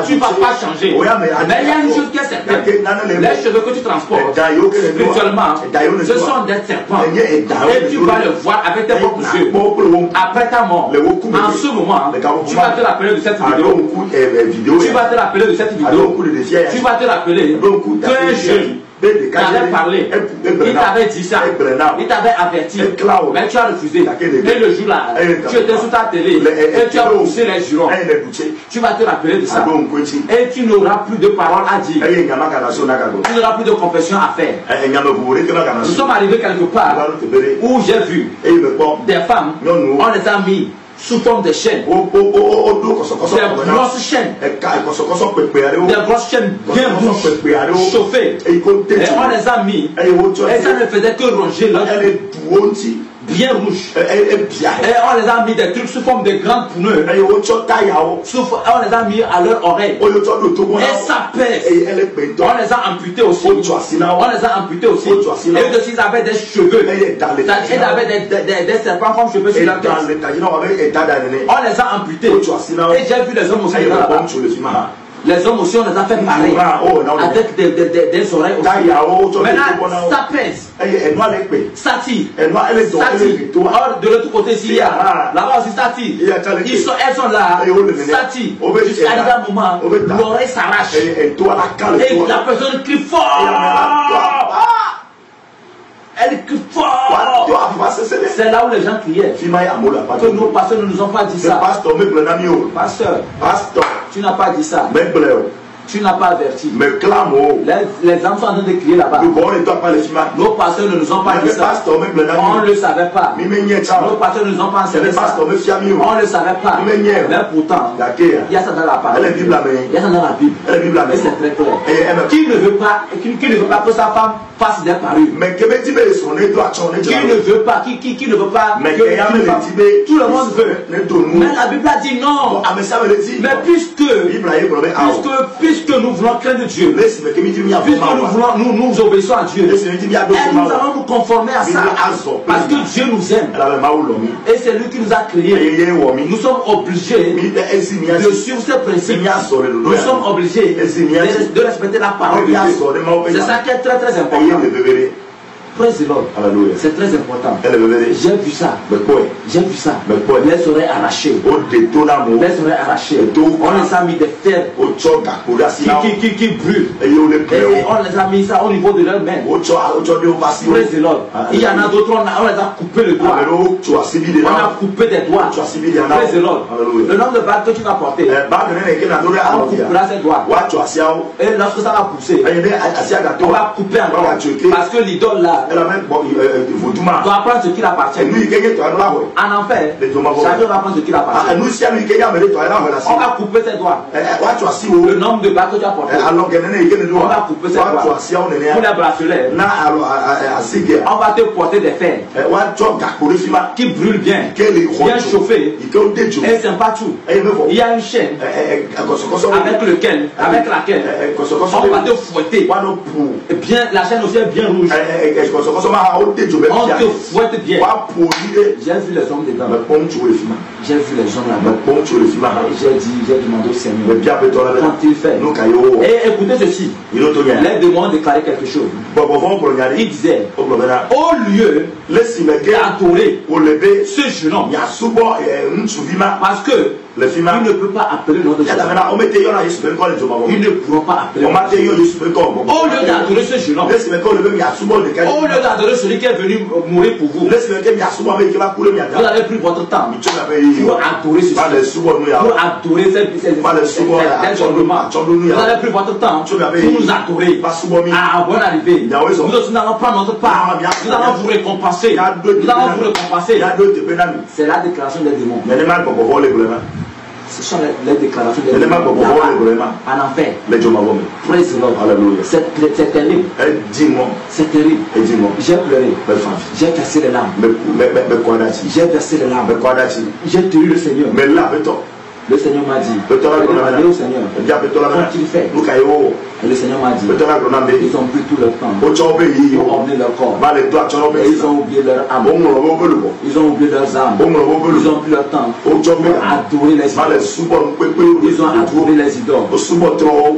[SPEAKER 1] Tu ne vas pas changer. Mais il y a une chose qui est certaine. Les cheveux que tu transportes spirituellement, ce sont des serpents. Et tu vas le voir avec tes propres yeux. Après ta mort, en ce moment, tu vas te rappeler de cette vidéo. Tu vas te rappeler de cette vidéo. Tu vas te rappeler qu'un jeune t'avait parlé, il t'avait dit ça, il t'avait averti, mais tu as refusé. Et le jour là, tu étais sur ta télé et tu as poussé les jurons. Tu vas te rappeler de ça. Et tu n'auras plus de paroles à dire. Tu n'auras plus de confession à faire. Nous sommes arrivés quelque part où j'ai vu des femmes, on les a mis sous forme de chaînes. Des grosses chaînes. Des grosses chaînes bien douces, chauffées. Et on les a mis. Et ça ne faisait que ronger leur bien rouges. Et on les a mis des trucs sous forme de grandes pneus. On les a mis à leur oreille. Et ça pèse. On les a amputés aussi. On les a amputés aussi. Et eux aussi, ils avaient des cheveux. Ils avaient des serpents comme cheveux sur la tête. On les a amputés. Et j'ai vu les hommes aussi là-bas. Les hommes aussi, on les a fait pareil. Avec des oreilles aussi. Maintenant, ça pèse. Ça tire. Or, de l'autre côté, s'il y a là-bas aussi, ça tire. Elles sont là. Ça tire. Jusqu'à un moment, l'oreille s'arrache. Et la personne crie fort. Elle crie fort. C'est là où les gens criaient. Que nos pasteurs ne nous ont pas dit ça. Pasteur, tu n'as pas dit ça. Tu n'as pas averti. Les âmes sont en train de crier là-bas. Nos pasteurs ne nous ont pas dit ça. On ne le savait pas. Nos pasteurs ne nous ont pas enseigné ça. On ne le savait pas. Mais pourtant, il y a ça dans la parole. Il y a ça dans la Bible. Et c'est très clair. Qui ne veut pas que sa femme fasse des parures? Qui ne veut pas que tout le monde veut. Mais la Bible a dit non. Mais puisque nous voulons craindre Dieu, puisque nous obéissons à Dieu, et nous allons nous conformer à ça, parce que Dieu nous aime et c'est lui qui nous a créés. Nous sommes obligés de suivre ses principes. Nous sommes obligés de respecter la parole de Dieu. C'est ça qui est très très important. Praise the Lord. C'est très important. J'ai vu ça. J'ai vu ça. Les oreilles arrachées. Les oreilles arrachées. On les a mis des fers qui brûlent. Et on les a mis ça au niveau de leurs mains. Praise the Lord. Il y en a d'autres, on les a coupé le doigt. On a coupé des doigts. Praise the Lord. Le nombre de bagues que tu vas porter, on coupera ses doigts. Et lorsque ça va pousser, on va couper encore. Parce que l'idole là doit prendre ce qui appartient. En enfer, chacun va prendre ce qui appartient. On va couper ses doigts. Le nombre de bagues que tu as porté, on va couper ses doigts. Pour les bracelets, on va te porter des fers qui brûlent bien, bien chauffés. Et c'est pas tout. Il y a une chaîne avec laquelle on va te fouetter. Et bien, la chaîne aussi est bien rouge. On te fouette bien. J'ai vu les hommes dedans. J'ai vu les hommes là-bas. J'ai demandé au Seigneur quand il fait. Et écoutez ceci. Les démons ont déclaré quelque chose. Il disait, au lieu d'adorer ce jeune homme, parce que il ne peut pas appeler le nom de Jésus. Ils ne pourront pas appeler. Au lieu d'adorer ce jeune homme, au lieu d'adorer celui qui est venu mourir pour vous, vous avez pris votre temps pour adorer ce Dieu, pour adorer ces chambements. Vous avez pris votre temps pour nous adorer. À bonne arrivée, nous aussi n'allons pas notre part. Nous allons vous récompenser. Nous allons vous récompenser. C'est la déclaration des démons. Ce sont les déclarations des démons en enfer. Praise the Lord. C'est terrible. C'est terrible. J'ai pleuré. J'ai cassé les larmes. J'ai versé les larmes. J'ai tenu le Seigneur. Le Seigneur m'a dit, demandez au Seigneur, quand il fait, et le Seigneur m'a dit, ils ont pris tout leur temps pour emmener leur corps, et ils ont oublié leur âme, ils ont oublié leurs âmes, ils ont pris leur temps pour adorer les idoles, ils ont adoré les idoles,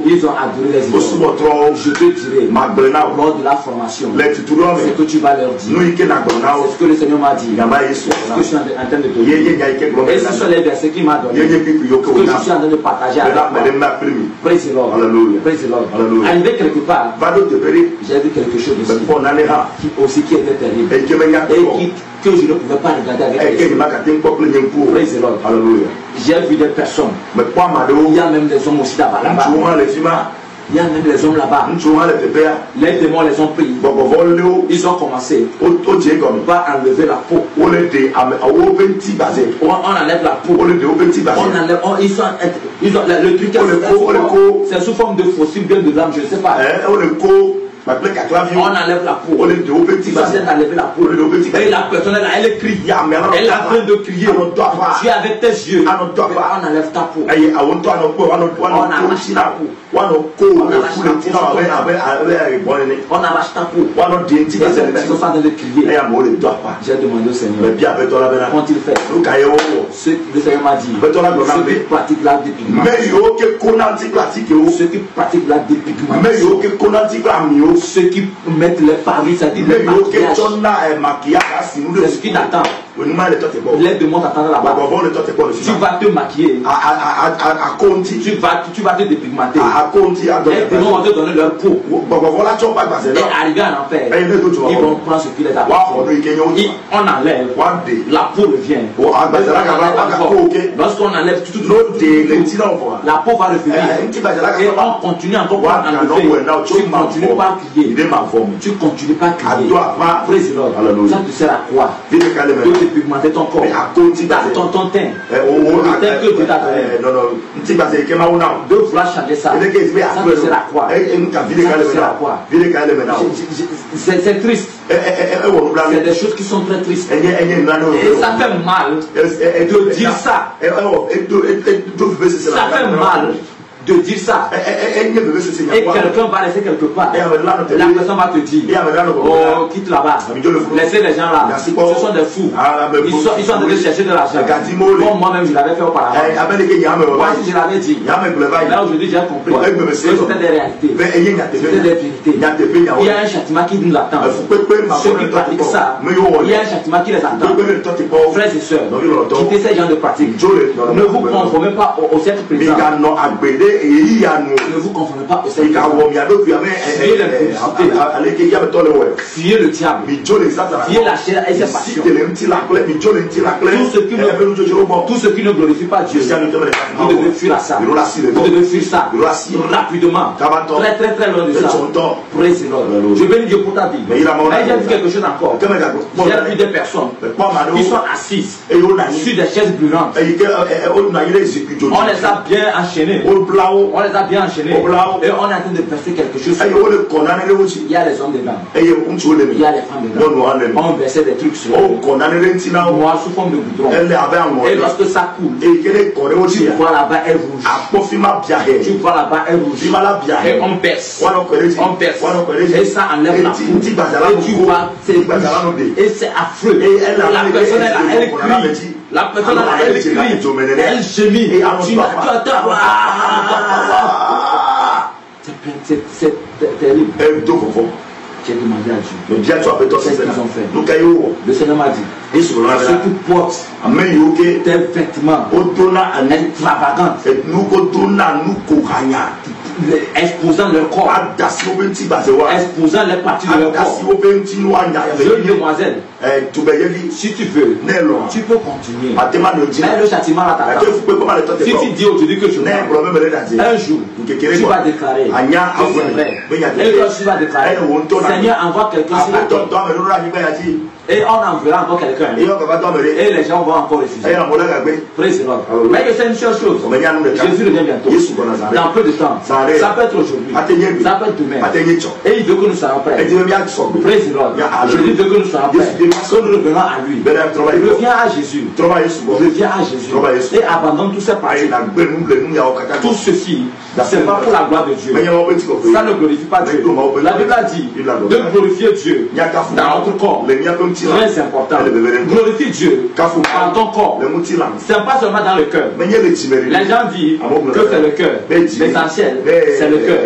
[SPEAKER 1] ils ont adoré les idoles. Je te dirai, lors de la formation, ce que tu vas leur dire, c'est ce que le Seigneur m'a dit, c'est ce que je suis en train de te dire, et ce sont les versets qu'il m'a donné, que je suis en train de partager avec moi. Praise the Lord. Praise the Lord. Arrivé quelque part, j'ai vu quelque chose aussi qui était terrible et que je ne pouvais pas regarder avec les yeux. Praise the Lord. J'ai vu des personnes. Il y a même des hommes aussi là-bas. Il y a même les hommes là-bas. Les démons les ont pris. Ils ont commencé par enlever la peau. On enlève la peau. On enlève, le truc c'est sous forme de fossile, bien de l'âme, je ne sais pas. On enlève la peau. Tu vas enlever la peau. Et la personne, elle crie. Elle est en train de crier. Tu es avec tes yeux. On enlève ta peau. On arrache ta peau. On arrache ta peau. Cette personne va de crier. J'ai demandé au Seigneur. Quand il fait, le Seigneur m'a dit, ceux qui pratiquent la dépigmentation, ceux qui pratiquent la dépigmentation, ceux qui mettent les paris, c'est-à-dire le maquillage, c'est ce qui t'attend. Les démons t'attendent là-bas. Tu vas te maquiller. Tu vas te dépigmenter. Les démons vont te donner leur peau. Et arriver en enfer, ils vont prendre ce qui les appartient. On enlève. La peau revient. Lorsqu'on enlève tout, la peau va revenir. Et on continue encore par enlever. Tu continues pas à crier. Tu continues pas à crier. Ça te sert à quoi? De pigmenter ton corps. Ton teint. Le teint que Dieu t'a donné. De vouloir changer ça. Ça te sert à quoi? Ça te sert à quoi? C'est triste. C'est des choses qui sont très tristes. Et ça fait mal de dire ça. Ça fait mal de dire ça. Et quelqu'un va laisser quelque part. La personne va te dire, oh, quitte là-bas. Laissez les gens là. Ce sont des fous. Ils sont en train de chercher de l'argent. Comme moi-même, je l'avais fait auparavant. Moi, si je l'avais dit, là aujourd'hui, j'ai compris que c'était des réalités. C'était des vérités. Il y a un châtiment qui nous attend. Ceux qui pratiquent ça, il y a un châtiment qui les attend. Frères et sœurs, quittez ces gens de pratique. Ne vous conformez pas au siècle présent. Ne vous conformez pas au Seigneur. Fuyez l'impudicité. Fuyez le diable. Fuyez la chair et ses passions. Tout ce qui ne glorifie pas Dieu, vous devez fuir à ça. Vous devez fuir ça rapidement. Très loin de ça. Praise the Lord. Je bénis Dieu pour ta vie. Mais j'ai vu quelque chose encore. J'ai vu des personnes qui sont assises sur des chaises brûlantes. On les a bien enchaînés. On les a bien enchaînés. Et on est en train de passer quelque chose. Il y a les hommes dedans. Il y a les femmes dedans. On versait des trucs sur eux. Moi, sous forme de goudron. Et lorsque ça coule, tu vois là-bas, elle rouge. Tu vois là-bas, elle rouge. Et on baisse. On baisse. Et ça enlève la peau. Et tu vois, c'est rouge. Et c'est affreux. La personne, elle crie. La personne, elle crie. Elle gémit. C'est terrible. J'ai demandé à Dieu. Qu'est-ce qu'ils ont fait? Le Seigneur m'a dit, ceux qui portent des vêtements extravagants, exposant leur corps, exposant les parties de leur corps. Jeune demoiselle, si tu veux, tu peux continuer. Mais le châtiment là t'attend. Si tu dis aujourd'hui que je meurs, un jour, tu vas déclarer que c'est vrai. Et quand tu vas déclarer, Seigneur envoie quelqu'un sur la terre. Et on enverra encore quelqu'un. Et les gens vont encore refuser. Praise the Lord. Mais c'est une seule chose. Jésus revient bientôt. Dans peu de temps. Ça peut être aujourd'hui. Ça peut être demain. Et il veut que nous soyons prêts. Praise the Lord. Jésus veut que nous soyons prêts. Que nous revenons à lui. Reviens à Jésus. Reviens à Jésus. Et abandonne tous ces parties. Tout ceci, c'est pas pour la gloire de Dieu. Ça ne glorifie pas Dieu. La Bible a dit de glorifier Dieu dans notre corps. Très important. Glorifie Dieu dans ton corps. C'est pas seulement dans le cœur. Les gens disent que c'est le cœur. L'essentiel, c'est le cœur.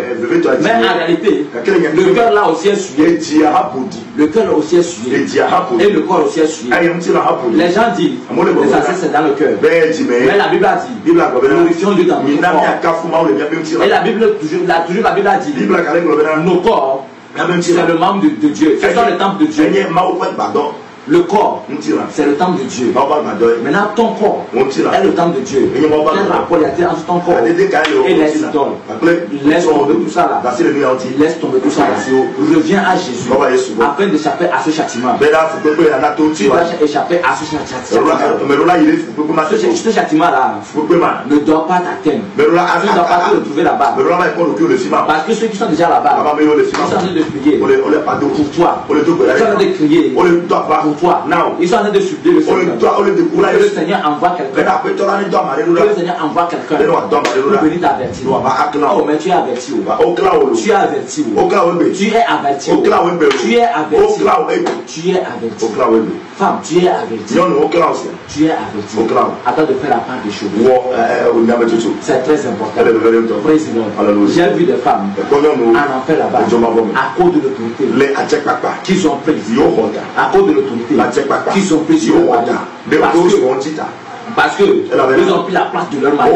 [SPEAKER 1] Mais en réalité, le cœur là aussi est souillé. Le cœur aussi est souillé. Et le corps aussi est souillé. Les gens disent l'essentiel c'est dans le cœur. Mais la Bible a dit glorifions Dieu dans notre corps. Et la Bible, toujours la Bible a dit nos corps, c'est le membre de Dieu. C'est dans le temple de Dieu.
[SPEAKER 2] Le corps, c'est le temple de Dieu. Maintenant, ton corps est le temple de Dieu. Quel rapport y a-t-il entre ton corps et les idoles? Laisse tomber tout ça là. Laisse tomber tout ça là. Reviens à Jésus afin d'échapper à ce châtiment. Tu dois échapper à ce châtiment. Ce châtiment là ne doit pas t'atteindre. Tu ne dois pas te retrouver là-bas. Parce que ceux qui sont déjà là-bas, ils sont en train de prier pour toi. Ils sont en train de crier pour toi. Ils sont en train de supplier le Seigneur. Que le Seigneur envoie quelqu'un. Que le Seigneur envoie quelqu'un pour venir t'avertir. Oh, mais tu es averti. Tu es averti. Tu es averti. Tu es averti. Tu es averti. Femme, tu es averti. Tu es averti. Attends de faire la part des choses. C'est très important. J'ai vu des femmes en enfer là-bas à cause de l'autorité qu'ils ont prise. À cause de l'autorité qu'ils ont prise sur le mari. Parce que ils ont pris la place de leur mari.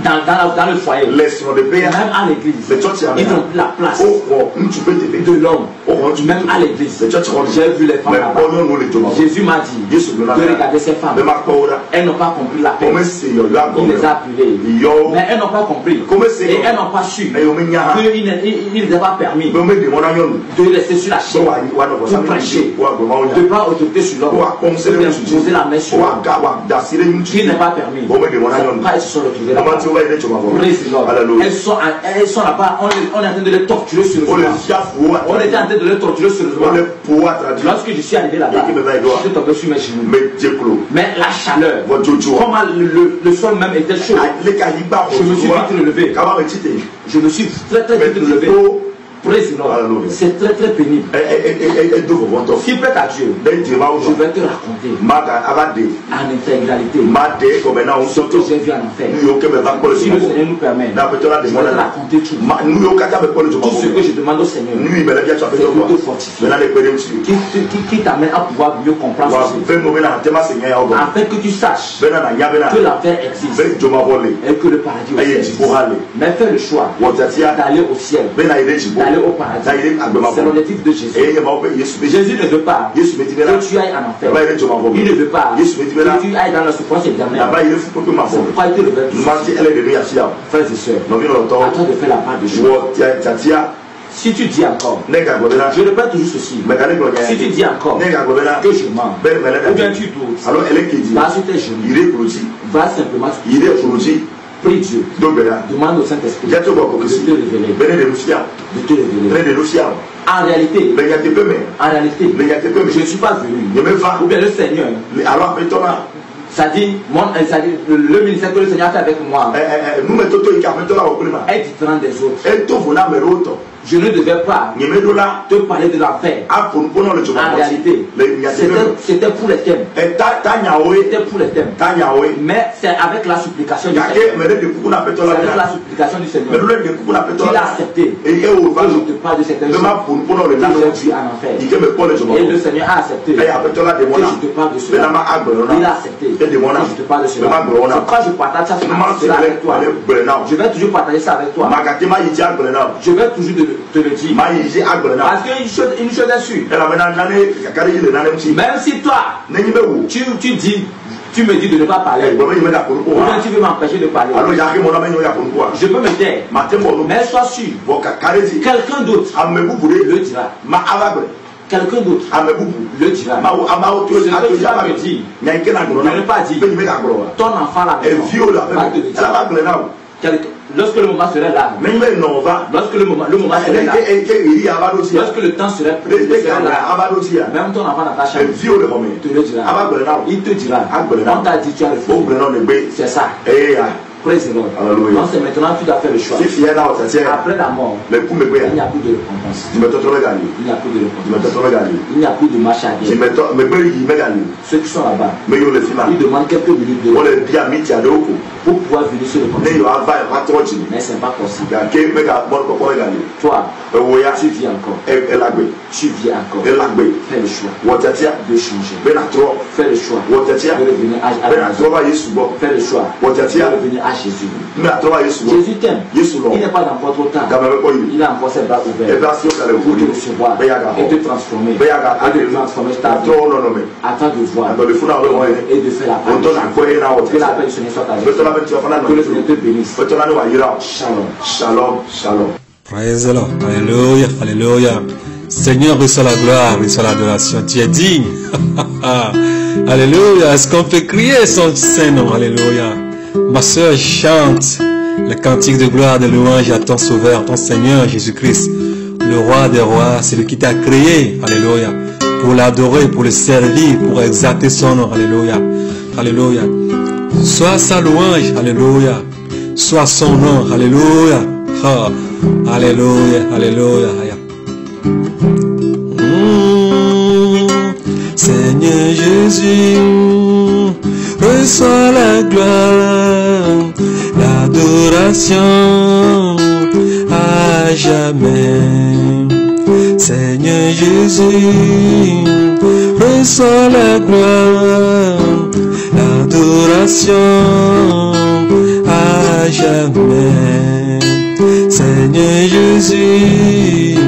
[SPEAKER 2] Dans le foyer, même à l'église, ils ont pris la place de l'homme, même à l'église. J'ai vu les femmes là-bas. Jésus m'a dit de regarder ces femmes. Elles n'ont pas compris la paix. Il les a appelées, mais elles n'ont pas compris. Et elles n'ont pas su qu'il ne les a pas permis de rester sur la chaîne pour prêcher, de ne pas autorité sur l'homme, de poser la main sur l'homme. Qu'il n'est pas permis. Pourquoi ils se sont retrouvés là-bas? Elles sont là-bas, on est en train de les torturer sur le chemin. On était en train de les torturer sur le chemin. Lorsque je suis arrivé là-bas, je suis tombé sur mes genoux. Mais la chaleur, comment le sol même était chaud, je me suis vite relevé. Je me suis très vite relevé. C'est très pénible. S'il plaît à Dieu, je vais te raconter en intégralité ce que j'ai vu en enfer. Si le Seigneur nous permet, je vais te raconter tout. Tout ce que je demande au Seigneur, c'est de te fortifier, qui t'amène à pouvoir mieux comprendre afin que tu saches que l'enfer existe et que le paradis existe. Mais fais le choix d'aller au ciel, d'aller au paradis. C'est l'objectif de Jésus. Jésus ne veut pas que tu ailles en enfer. Il ne veut pas que tu ailles dans la souffrance éternelle. C'est pourquoi il te révèle tout. Frères et sœurs, attends de faire la part de choses. Si tu dis encore, je répète toujours ceci. Si tu dis encore que je mens, ou bien tu doutes, va sur tes genoux, va simplement prie Dieu, demande au Saint-Esprit de te révéler. En réalité, je ne suis pas venu. Ou bien le Seigneur, c'est-à-dire, le ministère que le Seigneur fait avec moi est différent des autres. Je ne devais pas te parler de l'enfer. En réalité, c'était pour les thèmes. C'était pour les thèmes. Mais c'est avec la supplication du Seigneur. C'est avec la supplication du Seigneur qu'il a accepté que je te parle de certaines choses que j'ai vues en enfer. Et le Seigneur a accepté que je te parle de cela. Il a accepté que je te parle de cela. Quand je partage ça avec toi, je vais toujours partager ça avec toi. Je vais toujours te le dire. Parce qu'une chose est sûre. Même si toi, tu me dis de ne pas parler, ou bien tu veux m'empêcher de parler, je peux me taire. Mais sois sûr, quelqu'un d'autre le dira. Quelqu'un d'autre le dira. Ce que tu vas me dire, je ne pas dire. Ton enfant là, lorsque le moment serait là, lorsque le moment serait là, lorsque le temps serait prêt, même ton enfant dans ta chambre te le dira. Il te dira, on t'a dit tu as le faux. C'est ça. Praise the Lord. Donc c'est maintenant tu dois faire le choix. Après la mort, il n'y a plus de récompense. Il n'y a plus de récompense. Il n'y a plus de marche à guerre. Ceux qui sont là-bas, ils demandent quelques minutes de pour pouvoir venir sur le conseil. Mais ce n'est pas possible. Toi, tu vis encore. Tu vis encore. Fais le choix de changer. Fais le choix de revenir à Jésus. Fais le choix de revenir à
[SPEAKER 1] Jésus. Jésus t'aime. Il n'est pas encore trop tard. Il a encore ses bras ouverts pour te recevoir et te transformer. Et te transformer ta vie. Attends de voir et de faire la part. Que la paix du Seigneur soit avec toi. Que le Seigneur te bénisse. Shalom.
[SPEAKER 2] Shalom. Shalom.
[SPEAKER 3] Praise the Lord. Alléluia. Alléluia. Seigneur, reçois la gloire, reçois l'adoration. Tu es digne. Alléluia. Est-ce qu'on peut crier son Saint-Nom? Alléluia. Ma soeur chante le cantique de gloire, de louange à ton Sauveur, ton Seigneur Jésus-Christ, le Roi des rois, c'est lui qui t'a créé. Alléluia. Pour l'adorer, pour le servir, pour exalter son nom. Alléluia. Alléluia. Sois sa louange. Alléluia. Sois son nom. Alléluia. Oh. Alléluia. Alléluia. Seigneur Jésus, reçois la gloire, l'adoration à jamais. Seigneur Jésus, reçois la gloire, l'adoration à jamais. Seigneur Jésus,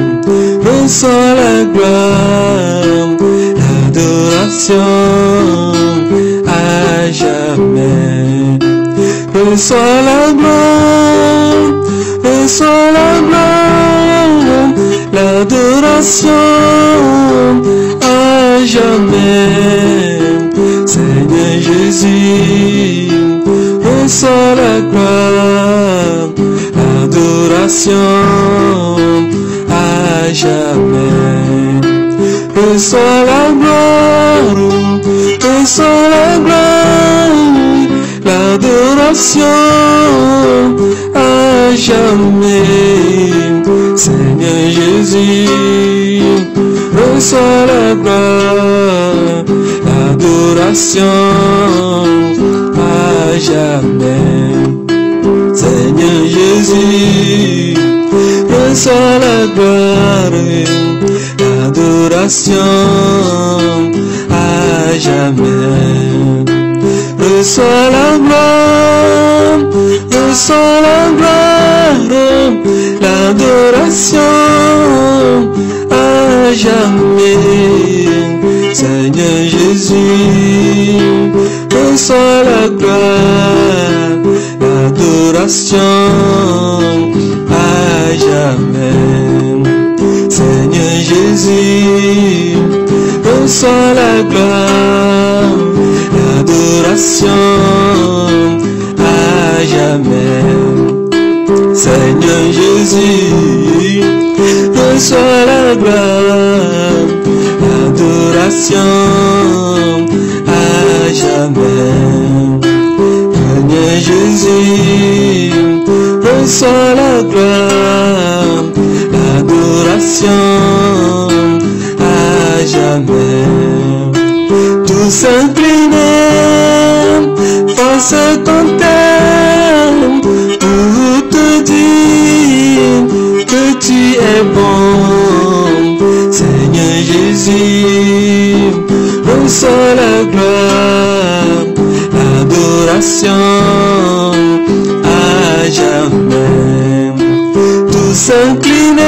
[SPEAKER 3] reçois la gloire, l'adoration à jamais. Reçois la gloire, reçois la gloire, l'adoration à jamais. Seigneur Jésus, reçois la gloire, l'adoration à jamais. Reçois la gloire, reçois la gloire, l'adoration à jamais. Seigneur Jésus, reçois la gloire, l'adoration à jamais. Seigneur Jésus, reçois la gloire, l'adoration à jamais. Reçois la gloire, reçois la gloire, l'adoration à jamais. Seigneur Jésus, reçois la gloire, l'adoration à jamais. Seigneur Jésus, reçois la gloire, l'adoration à jamais. Seigneur Jésus, reçois la gloire, l'adoration à jamais. Seigneur Jésus, reçois la gloire, l'adoration à jamais. Tous s'incliner face à ton terme pour te dire que tu es bon. Seigneur Jésus, reçois la gloire, l'adoration à jamais. Tous s'incliner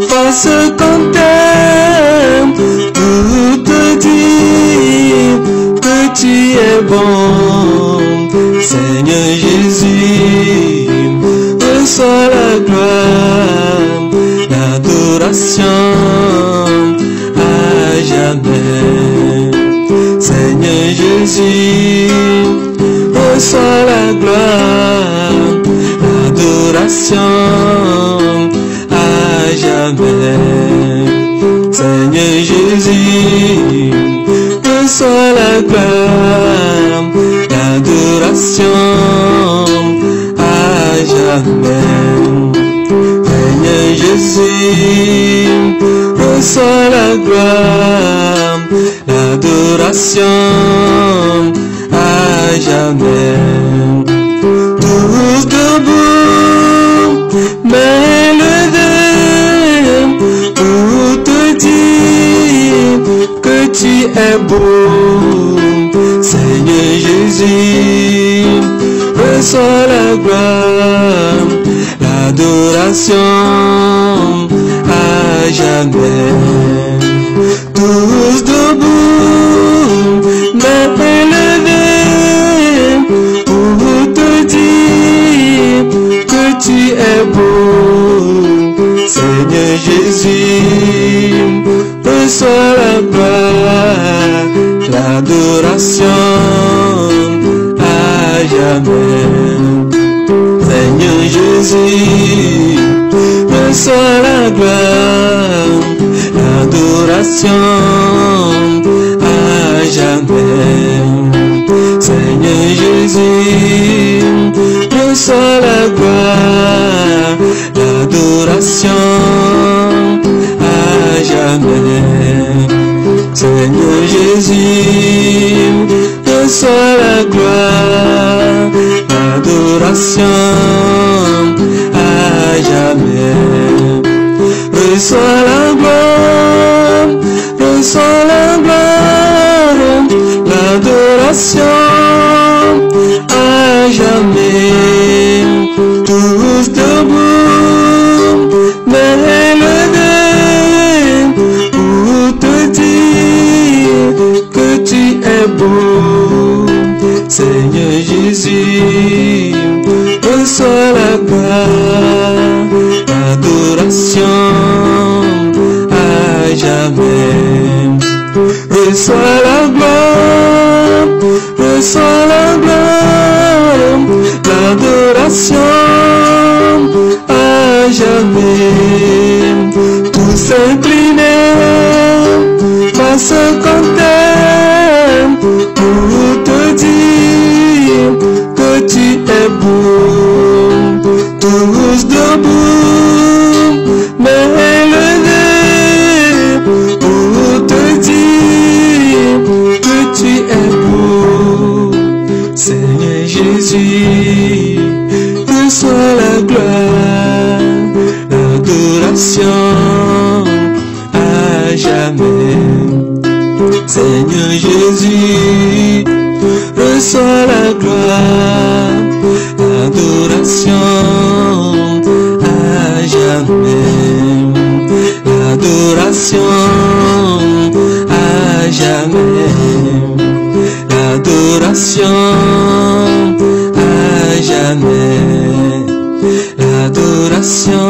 [SPEAKER 3] face à ton terme pour te dire que tu es bon. Seigneur Jésus, reçois la gloire, l'adoration à jamais. Seigneur Jésus, reçois la gloire, l'adoration à jamais. Seigneur Jésus, reçois la gloire, l'adoration à jamais. Seigneur Jésus, reçois la gloire, l'adoration à jamais. Tous debout, mains levées, pour te dire que tu es beau. Seigneur Jésus, reçois la gloire, l'adoration à jamais. Tous debout, mains élevées, pour te dire que tu es beau, Seigneur Jésus. Reçois la gloire, l'adoration à jamais. Seigneur Jésus, reçois la gloire, l'adoration à jamais. Seigneur Jésus, reçois la gloire, l'adoration à jamais. Seigneur Jésus, reçois la gloire, l'adoration à jamais. Reçois la gloire, reçois la gloire, l'adoration à jamais. Tous debout, mains élevées, pour te dire que tu es beau, Seigneur Jésus. Reçois la gloire, l'adoration à jamais. Reçois la gloire, reçois la gloire, l'adoration à jamais. Tous s'incliner, pas se compter, pour te dire que tu es beau. Tous debout, mains élevées, pour te dire que tu es beau, Seigneur Jésus. Reçois la gloire, l'adoration à jamais. Seigneur Jésus, reçois la gloire, l'adoration à jamais. L'adoration à jamais. L'adoration à jamais. L'adoration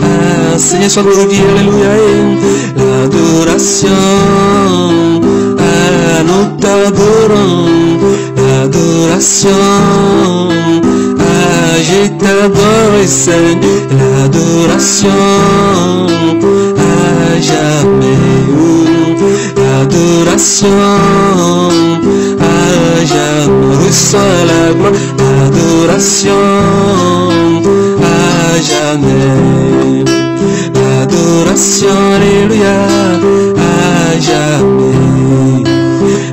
[SPEAKER 3] à Seigneur soit glorifié, alléluia. L'adoration à nous t'adorons. L'adoration je t'adore, Seigneur. L'adoration à jamais. L'adoration à jamais. Reçois la gloire, l'adoration à jamais. L'adoration, alléluia, à jamais.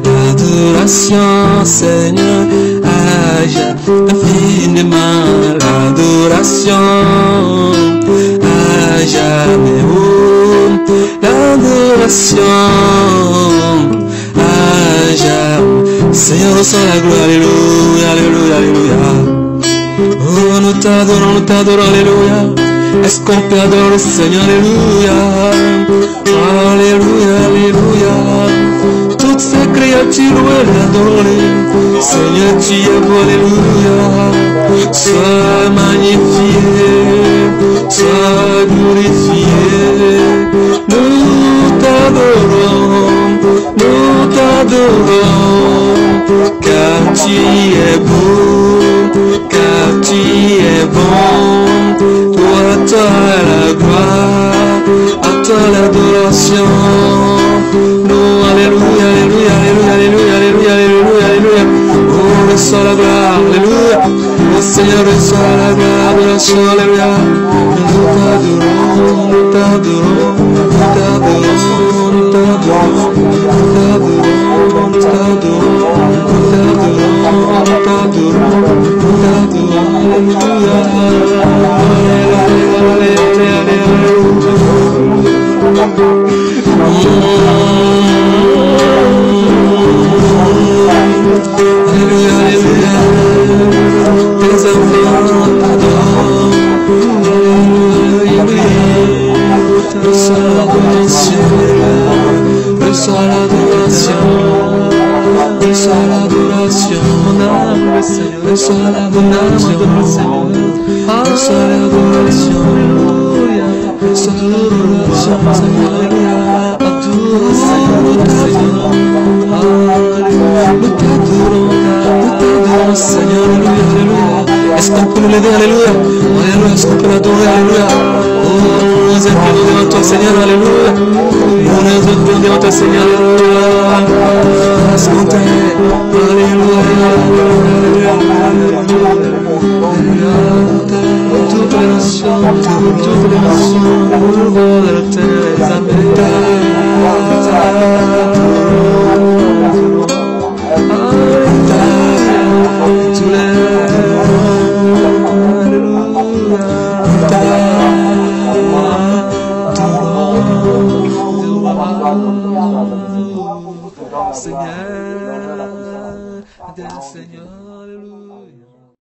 [SPEAKER 3] L'adoration, Seigneur, à jamais. Infiniment, l'adoration à jamais. Oh, l'adoration à jamais. Seigneur, reçois la gloire, alléluia, alléluia, alléluia. Oh, nous t'adorons, alléluia. Est-ce qu'on peut adorer le Seigneur, alléluia, alléluia, alléluia. Toutes ces créatures veulent l'adorer. Seigneur, tu es beau, alléluia. Sois magnifié, sois glorifié. Nous t'adorons, car tu es beau, car tu es bon. Toi, à toi la gloire, à toi l'adoration. Nous, alléluia, alléluia, alléluia, alléluia, alléluia, alléluia, alléluia. Oh, reçois la gloire, alléluia. Le Seigneur reçoit la gloire, adoration, alléluia. Nous t'adorons, nous t'adorons, nous t'adorons, nous t'adorons, nous t'adorons, nous t'adorons, nous t'adorons, nous t'adorons, alléluia, alléluia. l'adoration, mon âme, le Seigneur, reçois l'adoration, le Seigneur, reçois l'adoration, alléluia, reçois l'adoration, Seigneur, alléluia, adore le Seigneur, nous t'adorons, Seigneur, alléluia, alléluia. Est-ce qu'on peut nous l'aider, alléluia, alléluia, est-ce qu'on peut l'adorer, alléluia. Oh, nous implorons devant toi, Seigneur, alléluia. Nous implorons devant toi, Seigneur, alléluia. Est-ce qu'on t'aime, alléluia, toutes les nations, au bord de la terre, tous les Seigneur, Seigneur, alléluia.